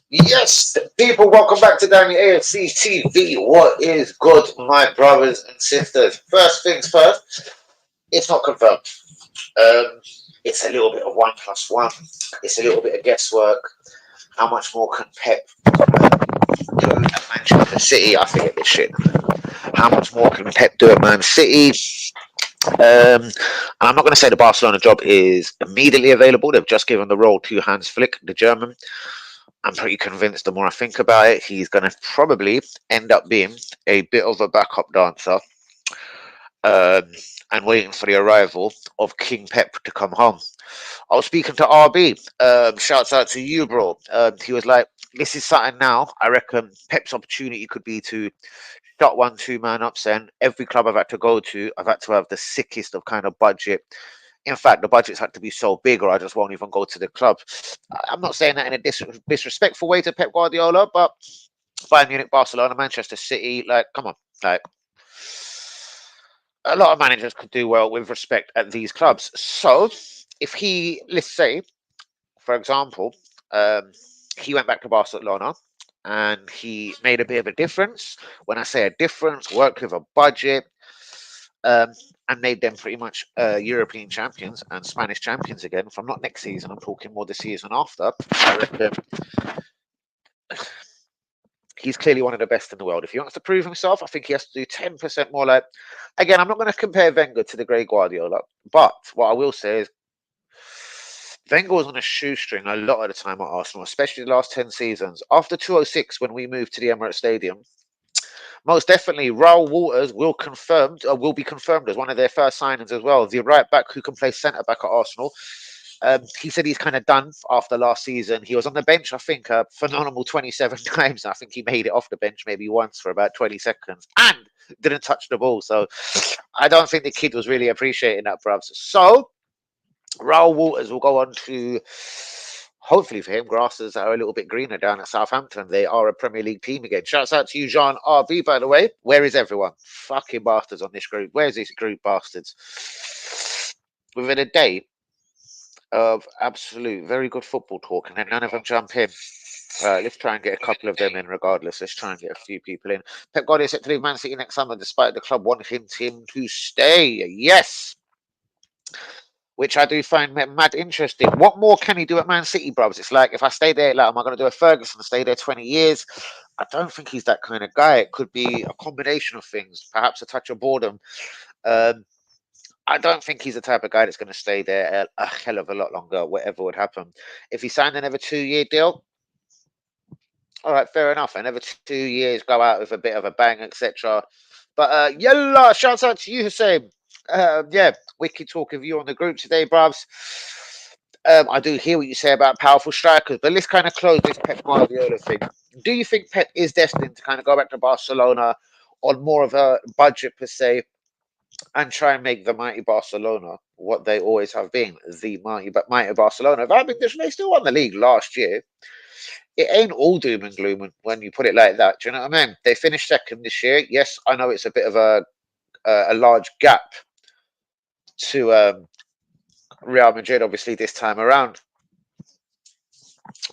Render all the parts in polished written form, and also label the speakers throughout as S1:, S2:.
S1: Yes, people, welcome back to Danny AFC TV. What is good, my brothers and sisters? First things first, it's not confirmed. Um, it's a little bit of 1+1. It's a little bit of guesswork. How much more can Pep do at Manchester City? I forget this shit. How much more can Pep do at Man City? And I'm not going to say the Barcelona job is immediately available. They've just given the role to Hans Flick, the German. I'm pretty convinced the more I think about it, he's going to probably end up being a bit of a backup dancer um, and waiting for the arrival of King Pep to come home. I was speaking to RB. Shouts out to you, bro. He was like, this is something now. I reckon Pep's opportunity could be to shut 1-2 man ups, and every club I've had to go to, I've had to have the sickest of kind of budget. In fact, the budgets had to be so big, or I just won't even go to the club. I'm not saying that in a disrespectful way to Pep Guardiola, but Bayern Munich, Barcelona, Manchester City, like, come on, like, a lot of managers could do well with respect at these clubs. So, if he, let's say, for example, he went back to Barcelona and he made a bit of a difference. When I say a difference, worked with a budget, and made them pretty much European champions and Spanish champions again. From not next season, I'm talking more the season after. I reckon he's clearly one of the best in the world. If he wants to prove himself, I think he has to do 10% more. Like, again, I'm not going to compare Wenger to the great Guardiola, but what I will say is Wenger was on a shoestring a lot of the time at Arsenal, especially the last 10 seasons. After 2006, when we moved to the Emirates Stadium, most definitely, Raul Waters will be confirmed as one of their first signings as well. The right back who can play centre back at Arsenal. He said he's kind of done after last season. He was on the bench, I think, a phenomenal 27 times. I think he made it off the bench maybe once for about 20 seconds and didn't touch the ball. So I don't think the kid was really appreciating that, perhaps. So Raul Waters will go on to, hopefully for him, grasses are a little bit greener down at Southampton. They are a Premier League team again. Shouts out to you, Jean RB, by the way. Where is everyone? Fucking bastards on this group. Where's this group, bastards? Within a day of absolute very good football talk, and then none of them jump in. Let's try and get a couple of them in regardless. Let's try and get a few people in. Pep Guardiola set to leave Man City next summer despite the club wanting him to stay. Yes. Which I do find mad interesting. What more can he do at Man City, bros? It's like, if I stay there, like, am I going to do a Ferguson and stay there 20 years? I don't think he's that kind of guy. It could be a combination of things, perhaps a touch of boredom. I don't think he's the type of guy that's going to stay there a hell of a lot longer, whatever would happen. If he signed another 2-year deal, all right, fair enough. Another 2 years, go out with a bit of a bang, etc. But yalla, shouts out to you, Hussein. Yeah, wicked talk of you on the group today, bruvs. I do hear what you say about powerful strikers, but let's kind of close this Pep Guardiola thing. Do you think Pep is destined to kind of go back to Barcelona on more of a budget per se, and try and make the mighty Barcelona what they always have been, the mighty Barcelona? I mean, they still won the league last year. It ain't all doom and gloom when you put it like that. Do you know what I mean? They finished second this year. Yes, I know it's a bit of a large gap to Real Madrid, obviously, this time around.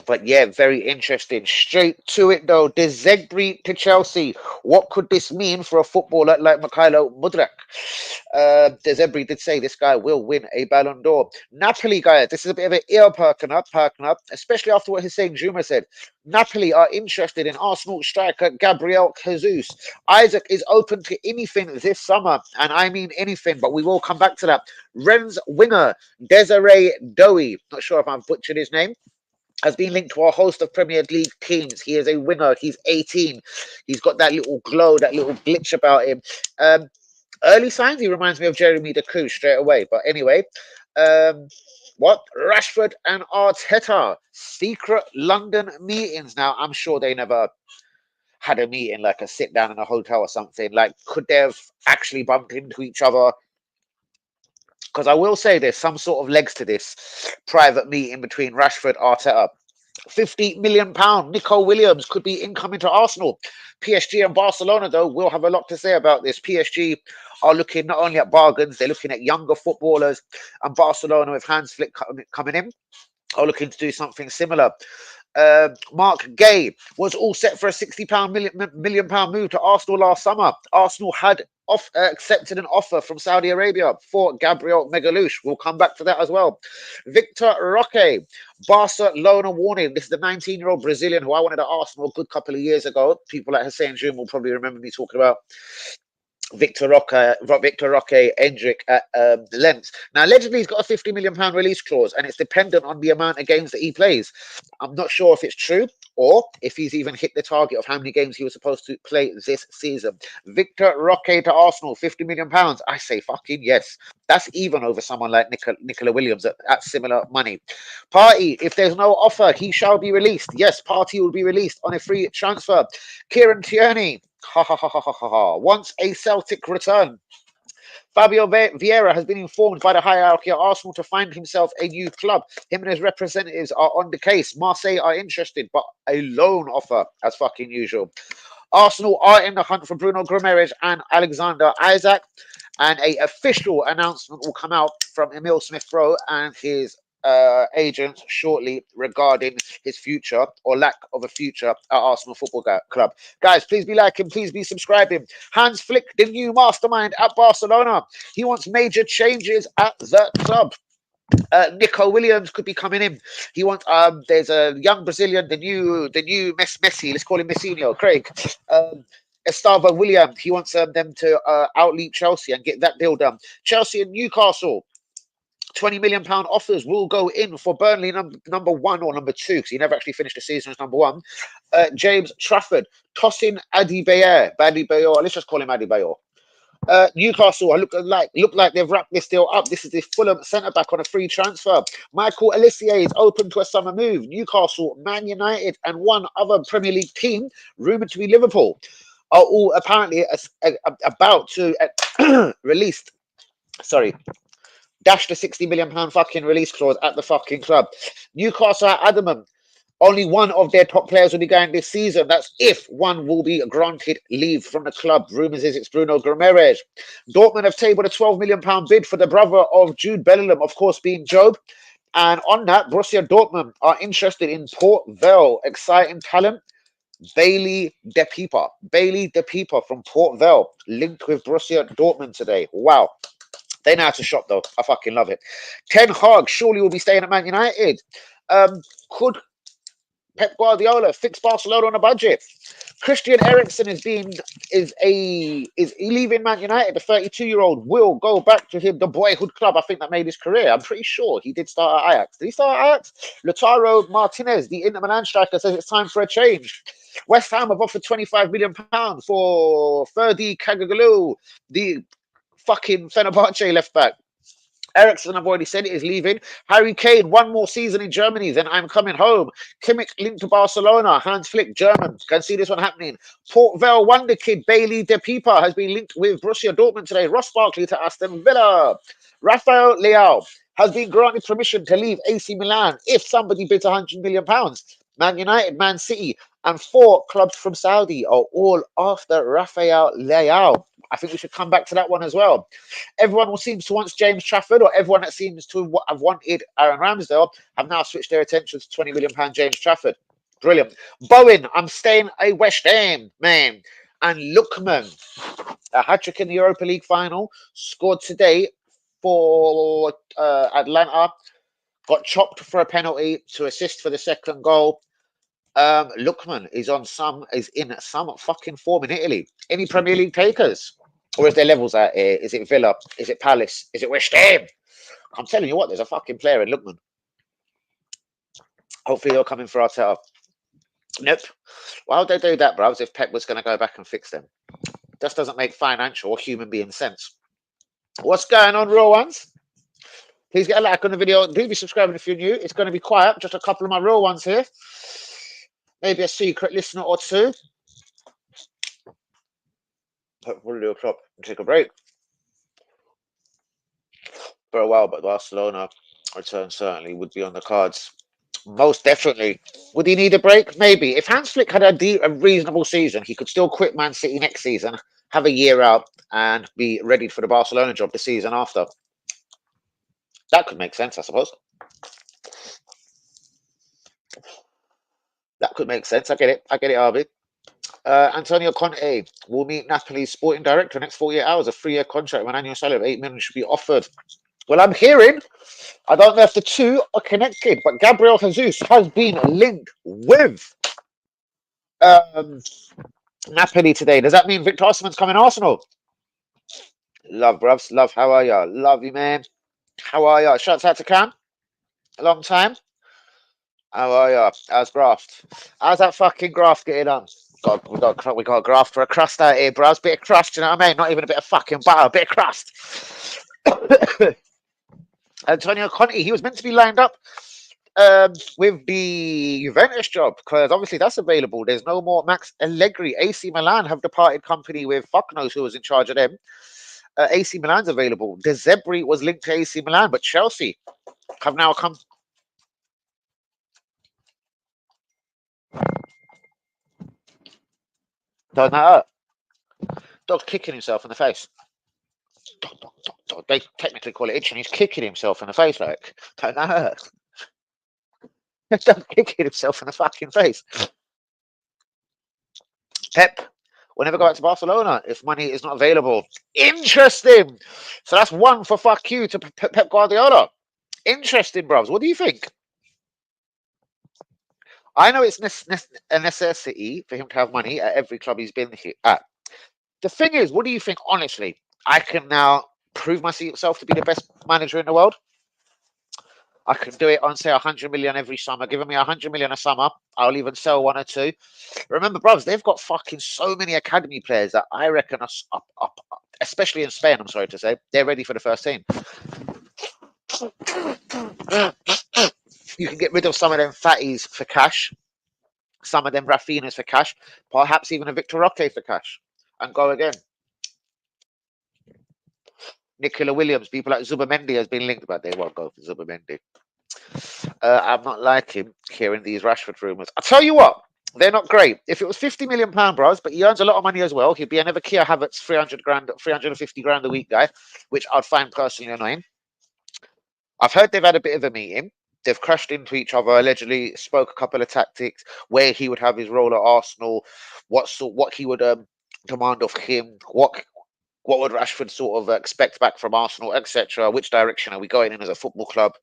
S1: But yeah, very interesting. Straight to it though. De Zerbi to Chelsea. What could this mean for a footballer like Mikhailo Mudryk? De Zerbi did say this guy will win a Ballon d'Or. Napoli, guys, this is a bit of an ear perking up, especially after what Hussein Juma said. Napoli are interested in Arsenal striker Gabriel Jesus. Isaac is open to anything this summer, and I mean anything, but we will come back to that. Rennes winger Desiree Dowie, not sure if I've butchered his name, has been linked to a host of Premier League teams. He is a winger. He's 18. He's got that little glow, that little glitch about him. Early signs, he reminds me of Jeremy Decoux straight away. But anyway, what? Rashford and Arteta. Secret London meetings. Now, I'm sure they never had a meeting, like a sit down in a hotel or something. Like, could they have actually bumped into each other? Because I will say there's some sort of legs to this private meeting between Rashford, Arteta. £50 million. Nico Williams could be incoming to Arsenal. PSG and Barcelona, though, will have a lot to say about this. PSG are looking not only at bargains, they're looking at younger footballers, and Barcelona, with Hans Flick coming in, are looking to do something similar. Mark Gay was all set for a £60 million move to Arsenal last summer. Arsenal had accepted an offer from Saudi Arabia for Gabriel Megalouche. We'll come back to that as well. Victor Roque, Barcelona warning. This is the 19-year-old Brazilian who I wanted at Arsenal a good couple of years ago. People like Hussein June will probably remember me talking about Victor Roque, Endrick at Lens. Now, allegedly, he's got a £50 million release clause, and it's dependent on the amount of games that he plays. I'm not sure if it's true or if he's even hit the target of how many games he was supposed to play this season. Victor Roque to Arsenal, £50 million. I say fucking yes. That's even over someone like Nicola Williams at similar money. Party, if there's no offer, he shall be released. Yes, Party will be released on a free transfer. Kieran Tierney, wants a Celtic return. Fabio Vieira has been informed by the hierarchy at Arsenal to find himself a new club. Him and his representatives are on the case. Marseille are interested, but a loan offer, as fucking usual. Arsenal are in the hunt for Bruno Guimaraes and Alexander Isaac, and a official announcement will come out from Emil Smith-Rowe and his agents shortly regarding his future or lack of a future at Arsenal Football Club. Guys, please be liking, please be subscribing. Hans Flick, the new mastermind at Barcelona. He wants major changes at the club. Nico Williams could be coming in. He wants there's a young Brazilian, the new Messi, let's call him Messinho, Craig. Estava William, he wants them to outleap Chelsea and get that deal done. Chelsea and Newcastle, £20 million offers will go in for Burnley number one or number two, because he never actually finished the season as number one. James Trafford, tossing Adebayor. Let's just call him Adebayor. Newcastle look like they've wrapped this deal up. This is the Fulham centre back on a free transfer. Michael Olise is open to a summer move. Newcastle, Man United, and one other Premier League team, rumoured to be Liverpool, are all apparently about to dash the £60 million fucking release clause at the fucking club. Newcastle are adamant only one of their top players will be going this season. That's if one will be granted leave from the club. Rumours is it's Bruno Guimaraes. Dortmund have tabled a £12 million bid for the brother of Jude Bellingham, of course, being Job. And on that, Borussia Dortmund are interested in Port Vale. Exciting talent. Bailey De Pieper from Port Vale, linked with Borussia Dortmund today. Wow. They know how to shop, though. I fucking love it. Ten Hag surely will be staying at Man United. Could Pep Guardiola fix Barcelona on a budget? Christian Eriksen is leaving Man United. The 32-year-old will go back to the boyhood club. I think that made his career. I'm pretty sure he did start at Ajax. Did he start at Ajax? Lautaro Martinez, the Inter Milan striker, says it's time for a change. West Ham have offered £25 million for Ferdi Kagalu, the fucking Fenerbahce left back. Eriksen, I've already said it, is leaving. Harry Kane, one more season in Germany, then I'm coming home. Kimmich linked to Barcelona. Hans Flick, German. Can see this one happening. Port Vale wonder kid Bailey De Pieper has been linked with Borussia Dortmund today. Ross Barkley to Aston Villa. Rafael Leao has been granted permission to leave AC Milan if somebody bids £100 million. Man United, Man City, and 4 clubs from Saudi are all after Rafael Leao. I think we should come back to that one as well. Everyone who seems to want James Trafford, or everyone that seems to have wanted Aaron Ramsdale, have now switched their attention to £20 million James Trafford. Brilliant. Bowen, I'm staying a West Ham, man. And Lookman, a hat-trick in the Europa League final, scored today for Atlanta, got chopped for a penalty to assist for the second goal. Lookman is in some fucking form in Italy. Any Premier League takers? Or is there levels out here? Is it Villa? Is it Palace? Is it West Ham? I'm telling you what, there's a fucking player in Lookman. Hopefully they'll come in for Arteta. Nope. Why would they do that, bro? As if Pep was going to go back and fix them. Just doesn't make financial or human being sense. What's going on, real ones? Please get a like on the video. Do be subscribing if you're new. It's going to be quiet. Just a couple of my real ones here. Maybe a secret listener or two. We'll do a club and take a break for a while, but Barcelona return certainly would be on the cards. Most definitely. Would he need a break? Maybe. If Hans Flick had a reasonable season, he could still quit Man City next season, have a year out, and be ready for the Barcelona job the season after. That could make sense, I suppose. That could make sense. I get it. I get it, Arby. Antonio Conte will meet Napoli's sporting director next 48 hours. A 3-year contract with an annual salary of 8 million should be offered. Well, I'm hearing, I don't know if the two are connected, but Gabriel Jesus has been linked with um, Napoli today. Does that mean Victor Osimhen's coming Arsenal? Love, bruvs. Love, how are ya? Love you, man. How are ya? Shouts out to Cam. A long time. How are ya? How's graft? How's that fucking graft getting on? God, we got a graft for a crust out here, bruvs. Bit of crust, you know what I mean? Not even a bit of fucking butter, a bit of crust. Antonio Conte, he was meant to be lined up with the Juventus job because obviously that's available. There's no more Max Allegri. AC Milan have departed company with fuck knows who was in charge of them. AC Milan's available. De Zebri was linked to AC Milan, but Chelsea have now come. Don't know. Dog's kicking himself in the face. Dog. They technically call it itching. He's kicking himself in the face, like. Don't know. Dog's kicking himself in the fucking face. Pep will never go back to Barcelona if money is not available. Interesting. So that's one for fuck you to Pep Guardiola. Interesting, bros. What do you think? I know it's a necessity for him to have money at every club he's been at. The thing is, what do you think, honestly? I can now prove myself to be the best manager in the world. I can do it on, say, 100 million every summer. Giving me 100 million a summer, I'll even sell one or two. Remember, brothers, they've got fucking so many academy players that I reckon are up, especially in Spain, I'm sorry to say. They're ready for the first team. You can get rid of some of them fatties for cash, some of them Rafinhas for cash, perhaps even a Victor Roque for cash, and go again. Nicola Williams, people like Zubamendi has been linked, but they won't go for Zubamendi. I'm not liking hearing these Rashford rumours. I'll tell you what, they're not great. If it was £50 million, bros, but he earns a lot of money as well, he'd be another Kia Havertz 300 grand, 350 grand a week guy, which I'd find personally annoying. I've heard they've had a bit of a meeting. They've crashed into each other, allegedly spoke a couple of tactics, where he would have his role at Arsenal, what he would demand of him, what would Rashford sort of expect back from Arsenal, etc. Which direction are we going in as a football club?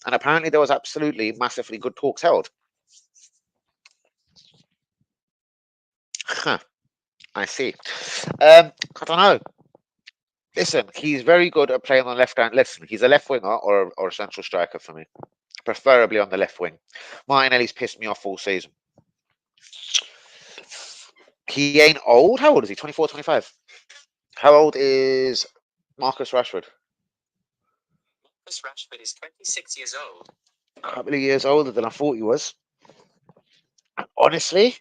S1: And apparently there was absolutely massively good talks held. Huh, I see. I don't know. Listen, he's very good at playing on the left hand. Listen, he's a left winger or a central striker for me, preferably on the left wing. Martinelli's pissed me off all season. He ain't old. How old is he? 24, 25. How old is Marcus Rashford?
S2: Marcus Rashford is 26 years old.
S1: A couple of years older than I thought he was. Honestly,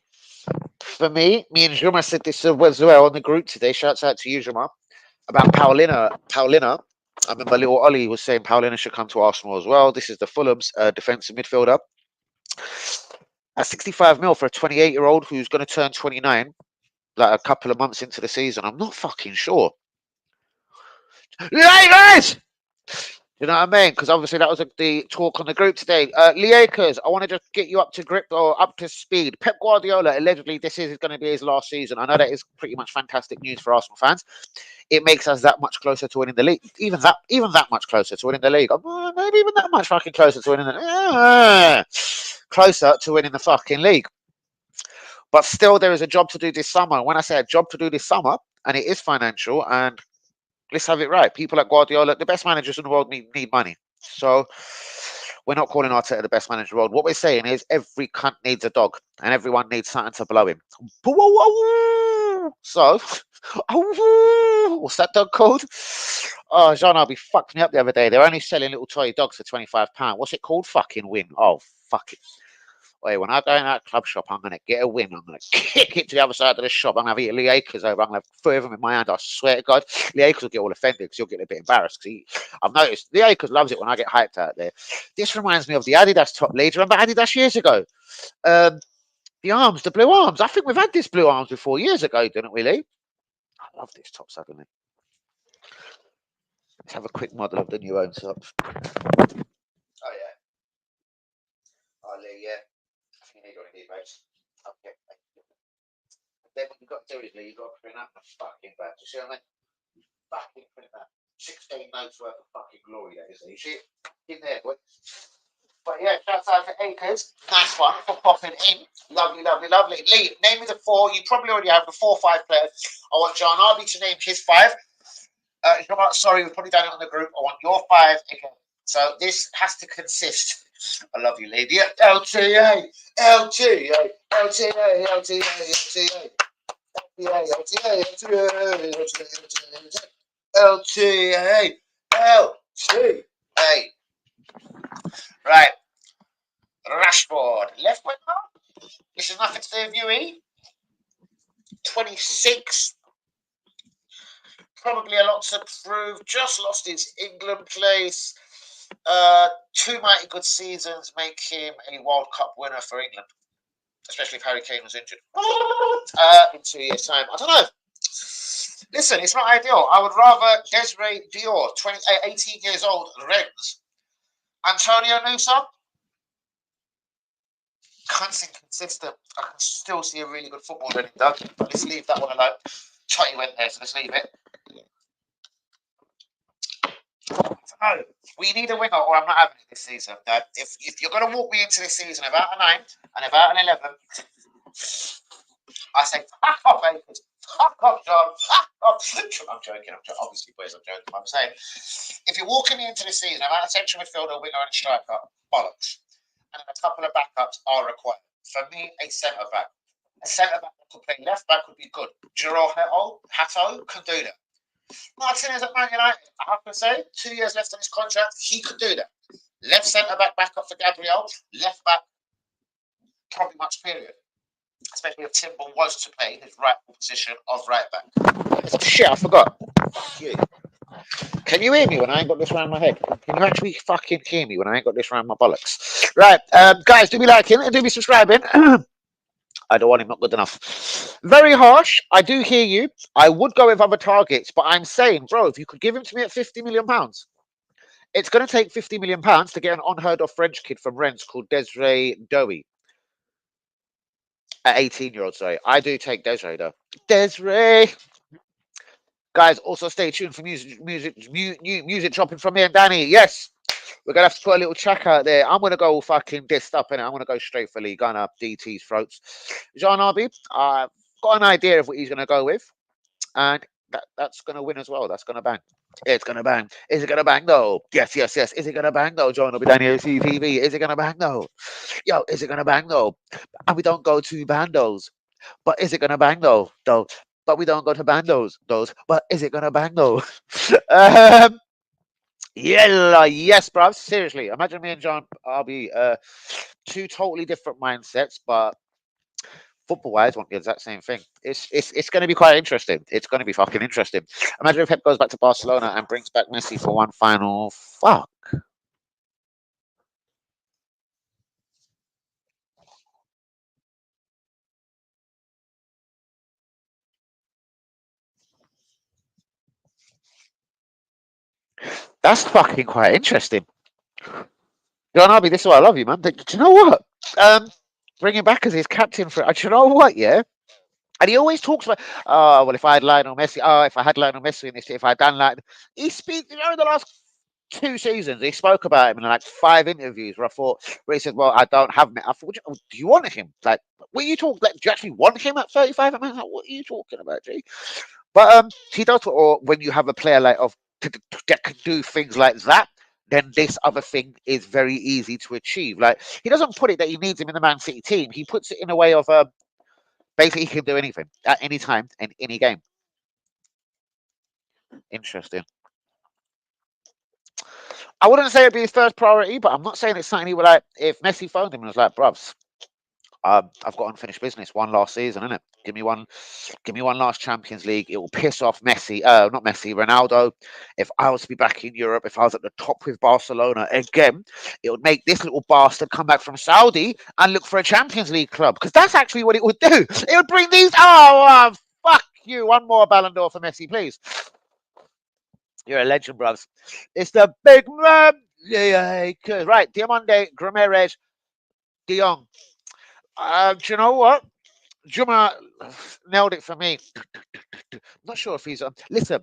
S1: for me and Juma said this as well on the group today. Shouts out to you, Juma, about Paulina. I remember little Ollie was saying Paulina should come to Arsenal as well. This is the Fulham's defensive midfielder. At 65 mil for a 28-year-old who's going to turn 29, like a couple of months into the season, I'm not fucking sure. Lakers! You know what I mean? Because obviously that was the talk on the group today. Lakers, I want to just get you up to grip or up to speed. Pep Guardiola, allegedly, this is going to be his last season. I know that is pretty much fantastic news for Arsenal fans. It makes us that much closer to winning the league. Even that much closer to winning the league. Maybe even that much fucking closer to winning closer to winning the fucking league. But still, there is a job to do this summer. When I say a job to do this summer, and it is financial, and let's have it right. People like Guardiola, the best managers in the world need money. So we're not calling Arteta the best manager in the world. What we're saying is every cunt needs a dog, and everyone needs something to blow him. So, what's that dog called? Oh, Jean Arby fucked me up the other day. They're only selling little toy dogs for £25. What's it called? Fucking Win. Oh, fuck it. Oi, when I go in that club shop, I'm gonna get a win. I'm gonna kick it to the other side of the shop. I'm gonna have it Lee Akers over. I'm gonna have three of them in my hand. I swear to God, Lee Akers will get all offended because he'll get a bit embarrassed. I've noticed Lee Akers loves it when I get hyped out there. This reminds me of the Adidas top leads. Remember Adidas years ago? Um, the arms, the blue arms. I think we've had this blue arms before years ago, didn't we, Lee? I love this top suddenly. Let's have a quick model of the new own top. Oh yeah. Oh Lee, yeah. I think you need what you need, mate. Okay. Then what you've got to do is, Lee, you've got to print out the fucking badge. You see what I mean? Fucking print that. 16 notes worth of fucking glory, that is. You see it? In there, boy. But yeah, shouts out to Acres. Nice one for popping in. Lovely, lovely, lovely. Lee, name me the four. You probably already have the 4 or 5 players. I want John Arby to name his 5. Sorry, we've probably done it on the group. I want your 5 again. So this has to consist. I love you, lady. LTA, LTA, LTA, LTA, LTA, LTA. Right. Rashford. Left winger. This is nothing to do with UE. 26. Probably a lot to prove. Just lost his England place. 2 mighty good seasons make him a World Cup winner for England, especially if Harry Kane was injured. In 2 years' time. I don't know. Listen, it's not ideal. I would rather Desiree Dior, 18 years old, Rennes. Antonio Nusa, consistent. I can still see a really good football running done. But let's leave that one alone. Totty went there, so let's leave it. No, we need a winger, or I'm not having it this season. If you're going to walk me into this season without a 9 and without an 11, I say, fuck off, Akers. Fuck off, John. Fuck off. I'm joking. Obviously, boys, I'm joking. I'm saying, if you're walking me into this season without a central midfielder, winger, and a striker, bollocks. And then a couple of backups are required. For me, a centre back. A centre back that could play left back would be good. Jiro Hato can do that. Martinez at Man United, I have to say, 2 years left on his contract, he could do that. Left centre back, backup for Gabriel. Left back, probably much period. Especially if Timber was to play his rightful position of right back. Shit, I forgot. Fuck you. Can you hear me when I ain't got this round my head? Can you actually fucking hear me when I ain't got this round my bollocks? Right, guys, do be liking and do be subscribing. I don't want him, not good enough. Very harsh. I do hear you. I would go with other targets, but I'm saying, bro, if you could give him to me at £50 million, it's going to take £50 million to get an unheard of French kid from Rennes called Desiree Dowie. At 18-year-old, sorry. I do take Desiree, though. Desiree. Guys, also stay tuned for music dropping from me and Danny. Yes, we're going to have to put a little track out there. I'm going to go fucking dissed up in it. I'm going to go straight for Lee Gunner, DT's throats. Jean Arby, I've got an idea of what he's going to go with. And that's going to win as well. That's going to bang. It's going to bang. Is it going to bang? No. Yes, yes, yes. Is it going to bang? No. John Arby, Danny, CTV. Is it going to bang? No. Yo, is it going to bang? No. And we don't go to bandos. But is it going to bang? No. No. But we don't go to bandos. But is it going to bang? No. Yeah, yes, bruv. Seriously, imagine me and John Arby, 2 totally different mindsets, but football-wise, want the exact same thing. It's going to be quite interesting. It's going to be fucking interesting. Imagine if Pep goes back to Barcelona and brings back Messi for one final. Fuck. That's fucking quite interesting. John Arby, this is why I love you, man. Do you know what? Bring him back as his captain for. Do you know what? Yeah. And he always talks about, oh, well, if I had Lionel Messi, if I had Lionel Messi in this, if I'd done like, he speaks, you know, in the last 2 seasons, he spoke about him in like 5 interviews where he said, well, I don't have him. I thought, do you want him? Like, what are you talking, like, do you actually want him at 35? I mean, like, what are you talking about, G? But he does, or when you have a player like that can do things like that, then this other thing is very easy to achieve. Like, he doesn't put it that he needs him in the Man City team. He puts it in a way of, basically, he can do anything at any time in any game. Interesting. I wouldn't say it'd be his first priority, but I'm not saying it's something he would like. If Messi phoned him and was like, "Bruvs, I've got unfinished business. One last season, innit? Give me one last Champions League. It will piss off Messi, not Messi, Ronaldo. If I was to be back in Europe, if I was at the top with Barcelona again, it would make this little bastard come back from Saudi and look for a Champions League club, because that's actually what it would do. It would bring these. Fuck you! One more Ballon d'Or for Messi, please. You're a legend, bros. It's the big man. Yeah, right. Diamande, Grimerez, De Jong. Do you know what? Juma nailed it for me. Not sure if he's. Listen,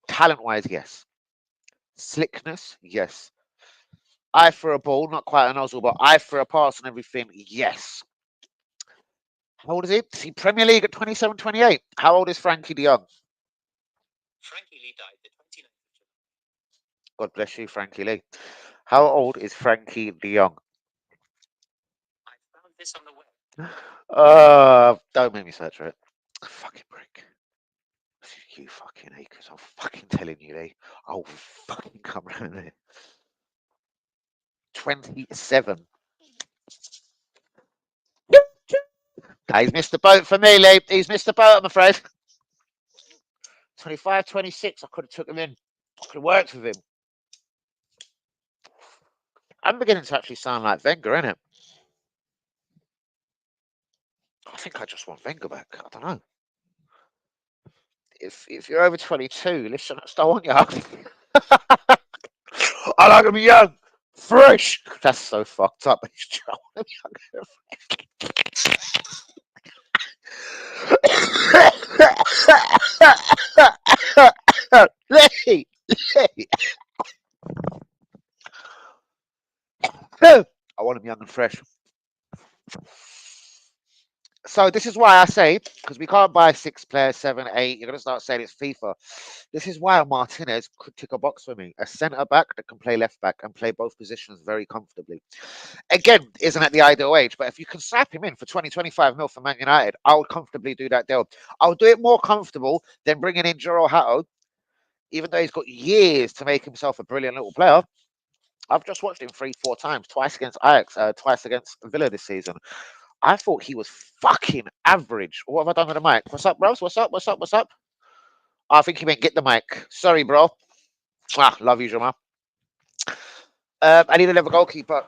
S1: talent wise, yes. Slickness, yes. Eye for a ball, not quite a nozzle, but eye for a pass and everything, yes. How old is he? Is he Premier League at 27, 28? How old is Frankie de Jong?
S2: Frankie Lee died the 29th of July.
S1: God bless you, Frankie Lee. How old is Frankie de Jong?
S2: I found this on the web.
S1: Don't make me search for it. Fucking prick. You fucking acres. I'm fucking telling you, Lee. I'll fucking come round there. 27. He's missed the boat for me, Lee. He's missed the boat, I'm afraid. 25, 26. I could have took him in. I could have worked with him. I'm beginning to actually sound like Wenger, innit? I think I just want Wenger back. I don't know. If you're over 22, listen, I still want you. I like to be young, fresh. That's so fucked up. I want to be young. I want him young and fresh. So this is why I say, because we can't buy 6 players, 7, 8. You're gonna start saying it's FIFA. This is why Martinez could tick a box for me. A centre back that can play left back and play both positions very comfortably. Again, isn't at the ideal age, but if you can slap him in for 20, 25 mil for Man United, I would comfortably do that deal. I would do it more comfortable than bringing in Jiro Hatto, even though he's got years to make himself a brilliant little player. I've just watched him 3, 4 times, twice against Ajax, twice against Villa this season. I thought he was fucking average. What have I done with the mic? What's up, bros? What's up? What's up? What's up? Oh, I think he meant get the mic. Sorry, bro. Love you, Jamal. I need another goalkeeper.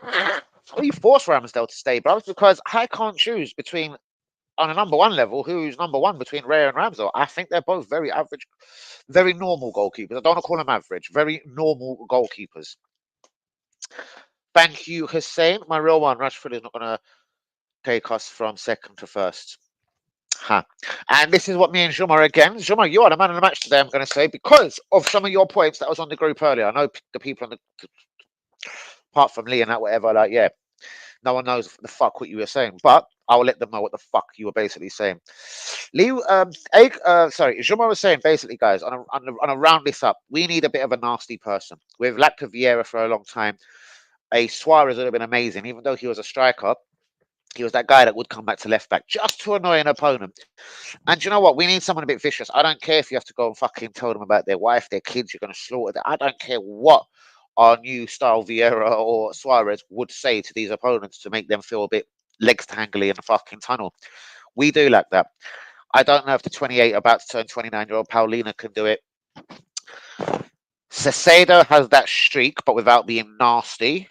S1: Well, you force Ramsdale to stay, bro, because I can't choose between on a number one level who's number one between Raya and Ramsdale. I think they're both very average, very normal goalkeepers. I don't want to call them average, very normal goalkeepers. Thank you, Hussein. My real one, Rashford, is not going to take us from second to first. Huh. And this is what me and Juma are again. Juma, you are the man of the match today, I'm going to say, because of some of your points that was on the group earlier. I know the people on the, apart from Lee and that, whatever, like, yeah, no one knows the fuck what you were saying, but I will let them know what the fuck you were basically saying. Lee, Juma was saying basically, guys, on a round this up, we need a bit of a nasty person. We've lacked a Vieira for a long time. A Suarez would have been amazing, even though he was a striker. He was that guy that would come back to left back just to annoy an opponent. And you know what? We need someone a bit vicious. I don't care if you have to go and fucking tell them about their wife, their kids, you're going to slaughter them. I don't care what our new style Vieira or Suarez would say to these opponents to make them feel a bit legs tangly in the fucking tunnel. We do like that. I don't know if the 28, about to turn 29-year-old Paulina can do it. Cesado has that streak, but without being nasty.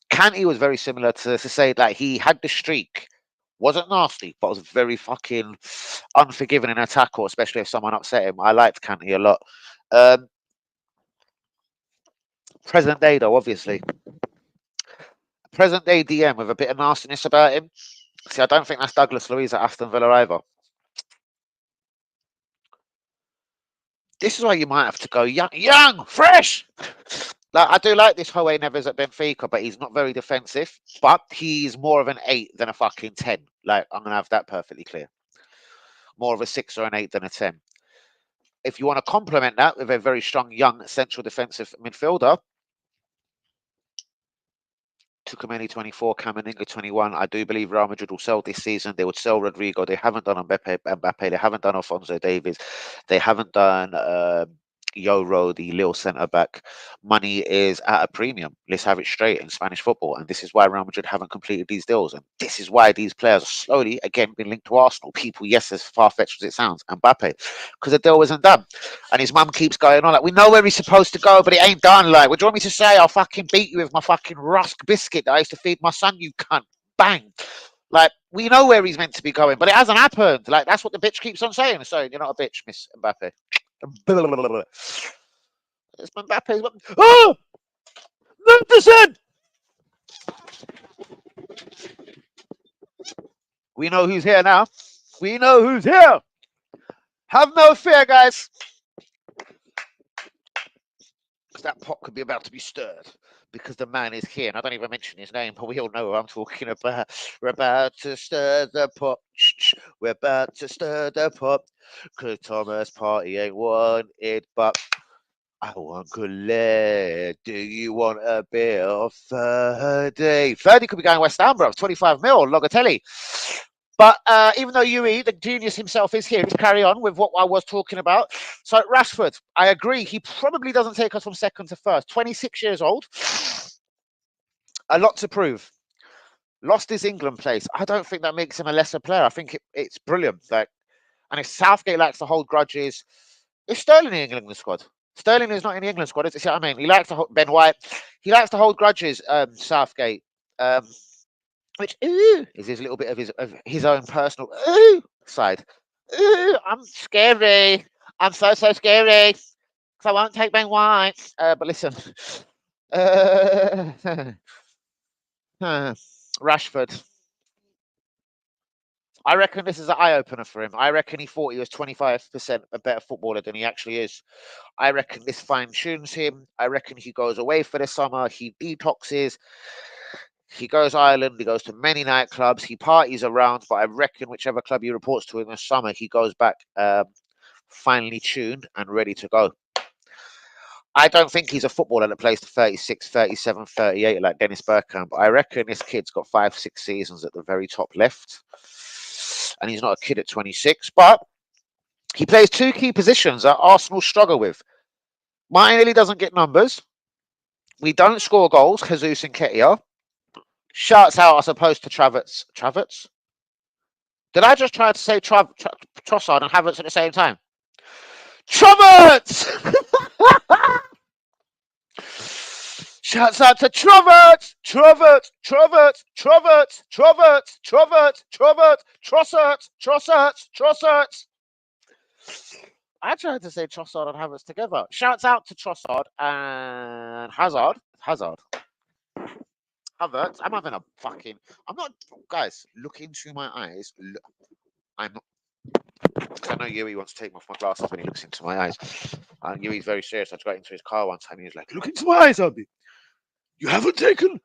S1: Kanté was very similar to Cesado. Like, he had the streak, wasn't nasty, but was very fucking unforgiving in attack, or especially if someone upset him. I liked Kanté a lot. Present day, though, obviously. Present day DM with a bit of nastiness about him. See, I don't think that's Douglas Luiz at Aston Villa either. This is why you might have to go young, fresh. Like, I do like this Howe Neves at Benfica, but he's not very defensive. But he's more of an 8 than a fucking 10. Like, I'm gonna have that perfectly clear. More of a 6 or an 8 than a 10. If you want to complement that with a very strong young central defensive midfielder, Tukameni 24, Camavinga 21. I do believe Real Madrid will sell this season. They would sell Rodrigo. They haven't done Mbappe. They haven't done Alfonso Davies. They haven't done yo, Roddy, Lil centre back. Money is at a premium. Let's have it straight in Spanish football. And this is why Real Madrid haven't completed these deals. And this is why these players are slowly, again, being linked to Arsenal. People, yes, as far fetched as it sounds, Mbappe, because the deal wasn't done. And his mum keeps going on, like, we know where he's supposed to go, but it ain't done. Like, what do you want me to say? I'll fucking beat you with my fucking rusk biscuit that I used to feed my son, you cunt. Bang. Like, we know where he's meant to be going, but it hasn't happened. Like, that's what the bitch keeps on saying. So, you're not a bitch, Miss Mbappe. It's Mbappe's. Oh! 9%! We know who's here now. We know who's here. Have no fear, guys. That pot could be about to be stirred because the man is here. And I don't even mention his name, but we all know who I'm talking about. We're about to stir the pot. We're about to stir the pot. Because Thomas Partey ain't wanted, but I want Goulet. Do you want a bit of Ferdy? Ferdy could be going West Ham, bro. 25 mil, Logatelli. But even though Yuri, the genius himself, is here, let's carry on with what I was talking about. So Rashford, I agree. He probably doesn't take us from second to first. 26 years old. A lot to prove. Lost his England place. I don't think that makes him a lesser player. I think it's brilliant. Like, and if Southgate likes to hold grudges, is Sterling in the England squad? Sterling is not in the England squad. See what I mean? He likes to hold Ben White. He likes to hold grudges. Southgate. Which is his little bit of his own personal side. I'm scary. I'm so scary. Because I won't take Ben White. But listen, Rashford. I reckon this is an eye opener for him. I reckon he thought he was 25% a better footballer than he actually is. I reckon this fine tunes him. I reckon he goes away for the summer. He detoxes. He goes Ireland, he goes to many nightclubs, he parties around, but I reckon whichever club he reports to in the summer, he goes back finely tuned and ready to go. I don't think he's a footballer that plays to 36, 37, 38 like Dennis Bergkamp, but I reckon this kid's got 5-6 seasons at the very top left. And he's not a kid at 26, but he plays two key positions that Arsenal struggle with. Martinelli doesn't get numbers. We don't score goals, Jesus and Ketia. Shouts out, I suppose, to Traverts. Did I just try to say Trossard and Havertz at the same time? Traverts! Shouts out to Trossard. I tried to say Trossard and Havertz together. Shouts out to Trossard and Hazard. Havertz. I'm having a fucking. I'm not. Guys, look into my eyes. I'm not. Because I know Yuri wants to take off my glasses when he looks into my eyes. And Yuri's very serious. I just got into his car one time and he was like, look into my eyes, Abby. You haven't taken.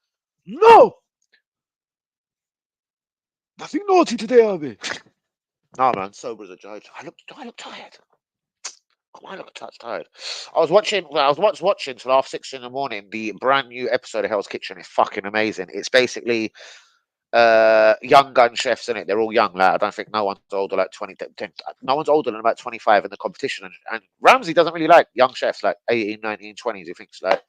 S1: No! Nothing naughty today, Abby. No, man, sober as a judge. Do I look tired? Oh, I look a touch tired. I was watching till 6 in the morning. The brand new episode of Hell's Kitchen is fucking amazing. It's basically young gun chefs in it. They're all young. Like, I don't think no one's older like 20. No one's older than about 25 in the competition. And Ramsey doesn't really like young chefs like 18, 19, 20s. He thinks like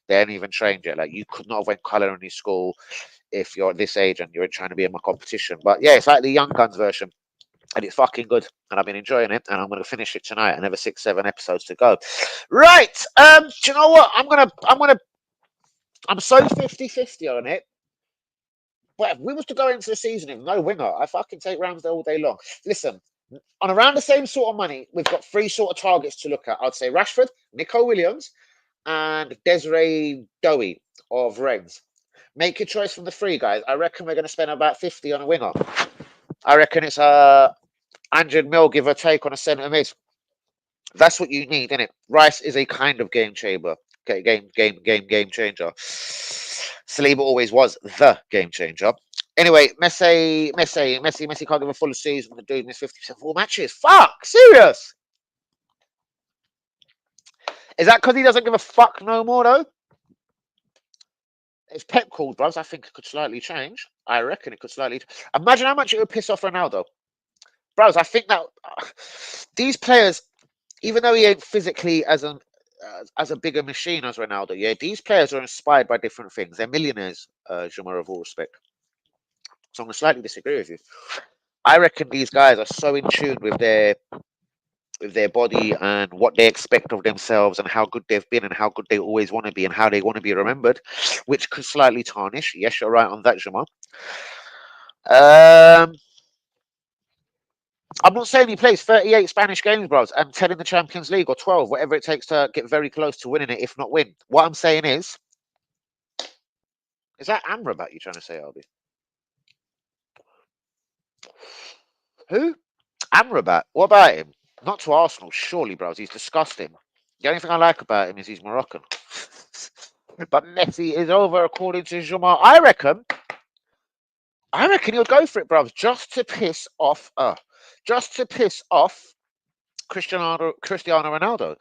S1: they ain't even trained yet. Like you could not have went colour in his school if you're at this age and you're trying to be in my competition. But yeah, it's like the young guns version. And it's fucking good. And I've been enjoying it. And I'm going to finish it tonight. Another 6-7 episodes to go. Right. Do you know what? I'm so 50-50 on it. But if we was to go into the season with no winger, I fucking take Ramsdale all day long. Listen, on around the same sort of money, we've got three sort of targets to look at. I'd say Rashford, Nico Williams, and Desiree Dowie of Rennes. Make your choice from the three, guys. I reckon we're going to spend about 50 on a winger. I reckon it's 100 mil, give or take, on a centre mid. That's what you need, isn't it? Rice is a kind of game changer. Game changer. Saliba always was the game changer. Anyway, Messi can't give a full season. The dude missed 50% of all matches. Fuck, serious? Is that because he doesn't give a fuck no more though? If Pep called, bros, I think it could slightly change. I reckon it could slightly. Imagine how much it would piss off Ronaldo, bros. I think that these players, even though he ain't physically as as a bigger machine as Ronaldo. Yeah, these players are inspired by different things. They're millionaires, Juma, of all respect. So I'm going to slightly disagree with you. I reckon these guys are so in tune with their body and what they expect of themselves and how good they've been and how good they always want to be and how they want to be remembered, which could slightly tarnish. Yes, you're right on that, Juma. Um, I'm not saying he plays 38 Spanish games, bros, and 10 in the Champions League or 12, whatever it takes to get very close to winning it, if not win. What I'm saying is that Amrabat you're trying to say, Albi? Who? Amrabat. What about him? Not to Arsenal, surely, bros. He's disgusting. The only thing I like about him is he's Moroccan. But Messi is over, according to Juma. I reckon he'll go for it, bros, just to piss off Cristiano Ronaldo.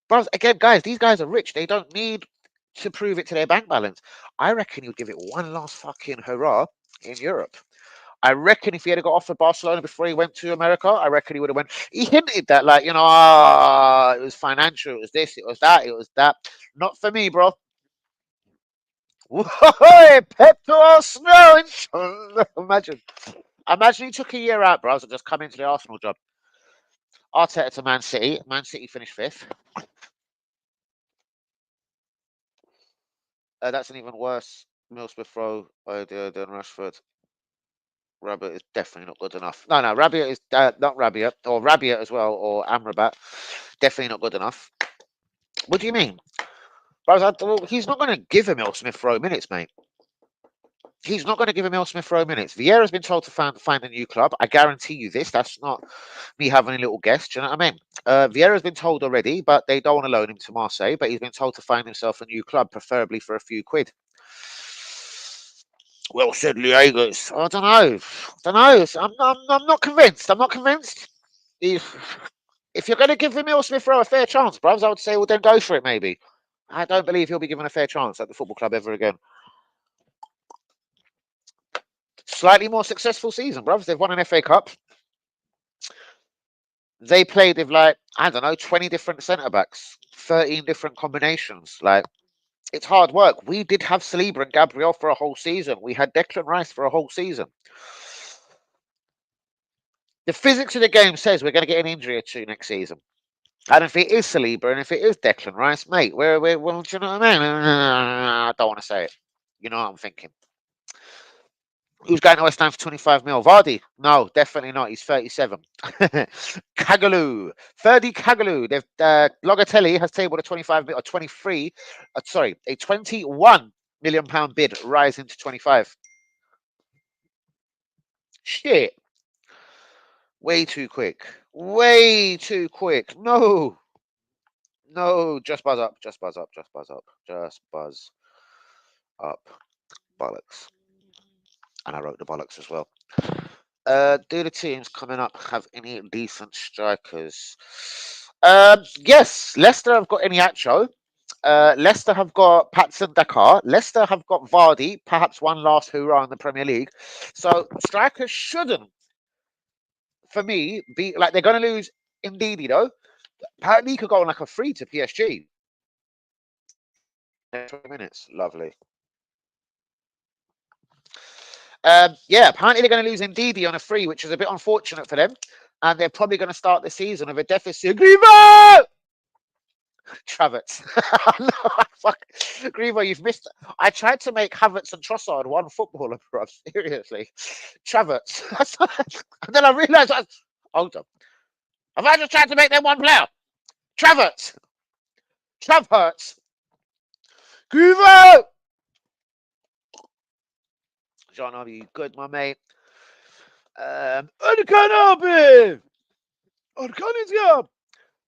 S1: But again, guys, these guys are rich. They don't need to prove it to their bank balance. I reckon he'll give it one last fucking hurrah in Europe. I reckon if he had got offered Barcelona before he went to America, I reckon he would have went. He hinted that, like, it was financial, it was this, it was that, it was that. Not for me, bro. Whoa, Pep to Arsenal. Imagine he took a year out, bro, and just come into the Arsenal job. Arteta to Man City. Man City finished fifth. That's an even worse Mill Smith Rowe idea than Rashford. Rabiot is definitely not good enough. No, Rabiot is not Rabiot, or Rabiot as well, or Amrabat. Definitely not good enough. What do you mean? He's not going to give him Smith Rowe minutes, mate. He's not going to give him Smith Rowe minutes. Vieira's been told to find a new club. I guarantee you this. That's not me having a little guess. Do you know what I mean? Vieira's been told already, but they don't want to loan him to Marseille. But he's been told to find himself a new club, preferably for a few quid. Well said, Liegers. I don't know. I'm not convinced. I'm not convinced. If you're going to give Emil Smith Rowe a fair chance, bros, I would say, well, then go for it, maybe. I don't believe he'll be given a fair chance at the football club ever again. Slightly more successful season, bros. They've won an FA Cup. They played with, like, I don't know, 20 different centre backs, 13 different combinations. Like, it's hard work. We did have Saliba and Gabriel for a whole season. We had Declan Rice for a whole season. The physics of the game says we're going to get an injury or two next season. And if it is Saliba and if it is Declan Rice, mate, well, do you know what I mean? I don't want to say it. You know what I'm thinking. Who's going to West Ham for 25 mil? Vardy? No, definitely not. He's 37. Kagalu. Ferdy Kagalu. Logatelli has tabled a 25 mil, a 23, a 21 million pound bid rising to 25. Shit. Way too quick. Way too quick. No. No, just buzz up. Just buzz up. Just buzz up. Just buzz up. Bollocks. And I wrote the bollocks as well. Do the teams coming up have any decent strikers? Yes, Leicester have got Iniacho. Leicester have got Patson Dakar. Leicester have got Vardy, perhaps one last hoorah in the Premier League. So strikers shouldn't, for me, be like they're going to lose Ndidi though. Apparently, he could go on like a free to PSG. 20 minutes, lovely. Yeah, apparently they're going to lose Ndidi on a free, which is a bit unfortunate for them. And they're probably going to start the season with a deficit. Grievo! Travets. No, fuck. Grievo, you've missed. I tried to make Havertz and Trossard one footballer, bro. Seriously. Travets. And then I realised, hold on. Have I just tried to make them one player? Travets. Travets. Grievo! John, are you good, my mate? Erkan abi! Erkan is here!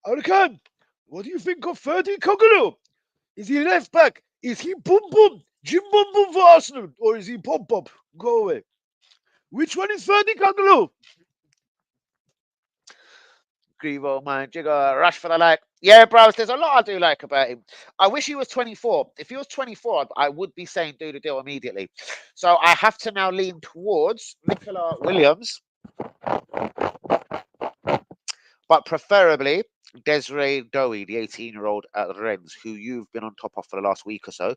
S1: Erkan, what do you think of Ferdi Koglu? Is he left back? Is he boom boom? Jim boom boom for Arsenal? Or is he pop pop? Go away. Which one is Ferdi Koglu? Grievo, man, Jigger, Rashford, I like. Yeah, bros, there's a lot I do like about him. I wish he was 24. If he was 24, I would be saying do the deal immediately. So I have to now lean towards Nicola Williams. but preferably Desiree Dowie, the 18-year-old at Rennes, who you've been on top of for the last week or so.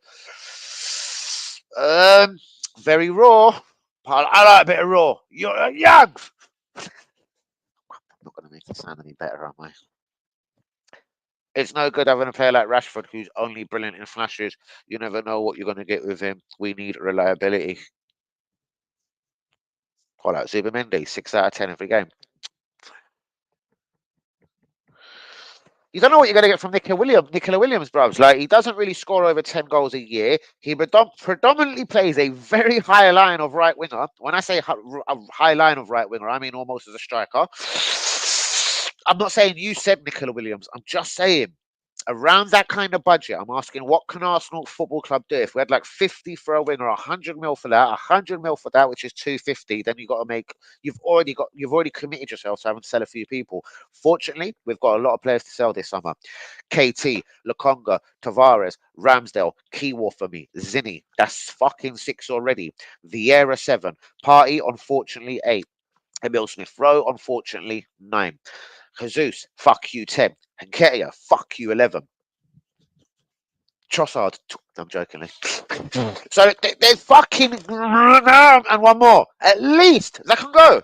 S1: Very raw. I like a bit of raw. You're young. I'm not going to make it sound any better, am I? It's no good having a player like Rashford who's only brilliant in flashes. You never know what you're going to get with him. We need reliability. Call out Zubimendi, 6 out of 10 every game. You don't know what you're going to get from Nicola Williams, bros. Like, he doesn't really score over 10 goals a year. He predominantly plays a very high line of right winger. When I say a high line of right winger, I mean almost as a striker. I'm not saying you said Nicola Williams. I'm just saying around that kind of budget, I'm asking what can Arsenal Football Club do? If we had like 50 for a winger, 100 mil for that, 100 mil for that, which is 250, then you've already committed yourself to having to sell a few people. Fortunately, we've got a lot of players to sell this summer. KT, Lokonga, Tavares, Ramsdale, Kiwar for me, Zinni, that's fucking 6 already. Vieira 7, Party, unfortunately 8. Emil Smith Rowe, unfortunately 9. Jesus, fuck you 10. Nketiah, fuck you 11. Trossard, I'm joking. So they fucking and one more at least that can go.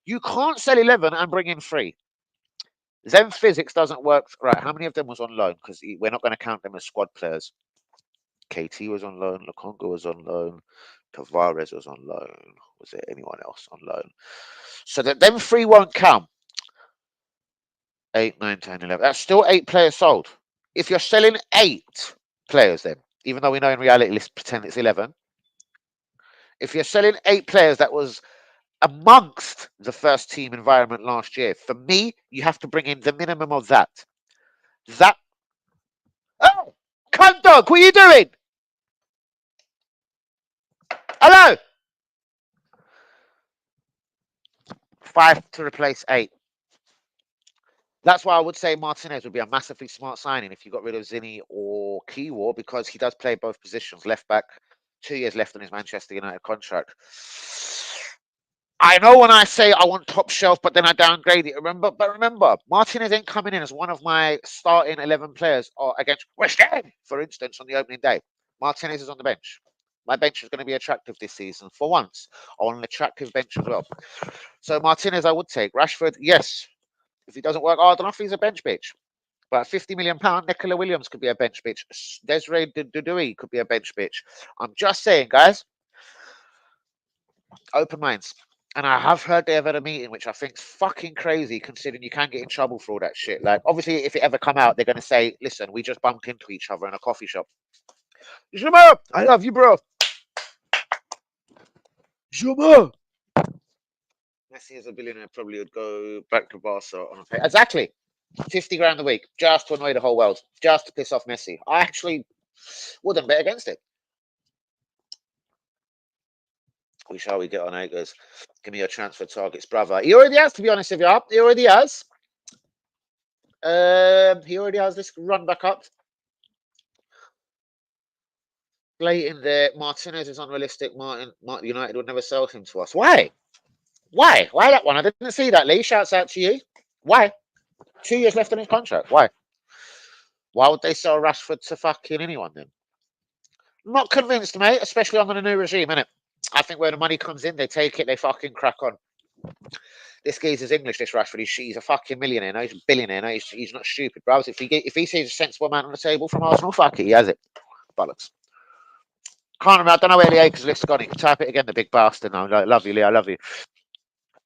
S1: You can't sell 11 and bring in 3. Then physics doesn't work. Right, how many of them was on loan? Because we're not going to count them as squad players. KT was on loan. Lokonga was on loan. Tavares was on loan. Was there anyone else on loan? So that them 3 won't count. 8, 9, 10, 11. That's still 8 players sold. If you're selling 8 players, then, even though we know in reality, let's pretend it's 11. If you're selling 8 players that was amongst the first team environment last year, for me, you have to bring in the minimum of that. Oh, cunt dog, what are you doing? Hello? 5 to replace 8. That's why I would say Martinez would be a massively smart signing if you got rid of Zinni or Kiwar, because he does play both positions, left back, 2 years left on his Manchester United contract. I know when I say I want top shelf, but then I downgrade it. Remember, Martinez ain't coming in as one of my starting 11 players or against West Ham, for instance, on the opening day. Martinez is on the bench. My bench is going to be attractive this season. For once, I want an attractive bench as well. So Martinez, I would take. Rashford, yes. If he doesn't work hard enough, he's a bench bitch. But £50 million, Nicola Williams could be a bench bitch. Desiree Dudui could be a bench bitch. I'm just saying, guys, open minds. And I have heard they have had a meeting, which I think is fucking crazy, considering you can get in trouble for all that shit. Like, obviously, if it ever come out, they're going to say, listen, we just bumped into each other in a coffee shop. Juma, I love you, bro. Juma. Messi as a billionaire probably would go back to Barca on a pay. Exactly. 50 grand a week, just to annoy the whole world, just to piss off Messi. I actually wouldn't bet against it. We shall we get on Akers? Give me your transfer targets, brother. He already has, to be honest with you. He already has. He already has this run back up. Late in there, Martinez is unrealistic. United would never sell him to us. Why? Why? Why that one? I didn't see that, Lee. Shouts out to you. Why? 2 years left on his contract. Why? Why would they sell Rashford to fucking anyone then? Not convinced, mate, especially under the new regime, innit? I think where the money comes in, they take it, they fucking crack on. This geezer's English, this Rashford. He's a fucking millionaire, no? He's a billionaire, no? He's not stupid, bro. If he sees a sensible amount on the table from Arsenal, fuck it, he has it. Bollocks. Can't remember, I don't know where the Akers list's gone. You can type it again, the big bastard. No, I love you, Lee, I love you.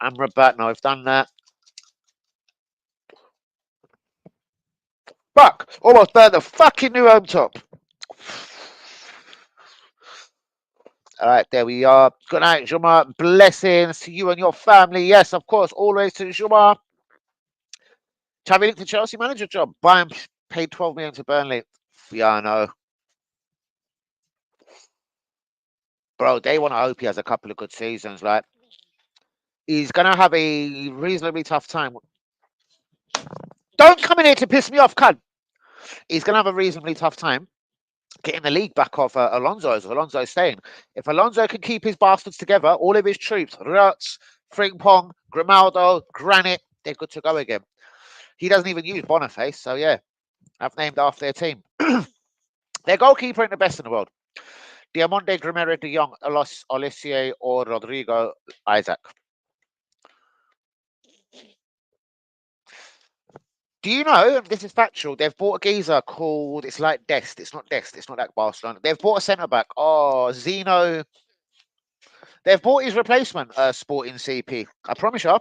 S1: Amrabat, no, I've done that. Fuck! Almost burned the fucking new home top. All right, there we are. Good night, Juma. Blessings to you and your family. Yes, of course, always to Juma. Xavi linked to Chelsea manager job. Bayern paid 12 million to Burnley. Yeah, I know. Bro, they want to hope he has a couple of good seasons. Like, he's going to have a reasonably tough time. Don't come in here to piss me off, cunt. He's going to have a reasonably tough time getting the league back off Alonso as Alonso's staying. If Alonso can keep his bastards together, all of his troops, Rutz, Frimpong, Grimaldo, Granit, they're good to go again. He doesn't even use Boniface, so yeah, I've named after their team. Their goalkeeper ain't the best in the world. Diamonde, Grimera, De Jong, Olivier, or Rodrigo Isaac. Do you know, and this is factual, they've bought a geezer called, it's like Dest. It's not Dest. It's not like Barcelona. They've bought a centre back. Oh, Zeno. They've bought his replacement, Sporting CP. I promise you.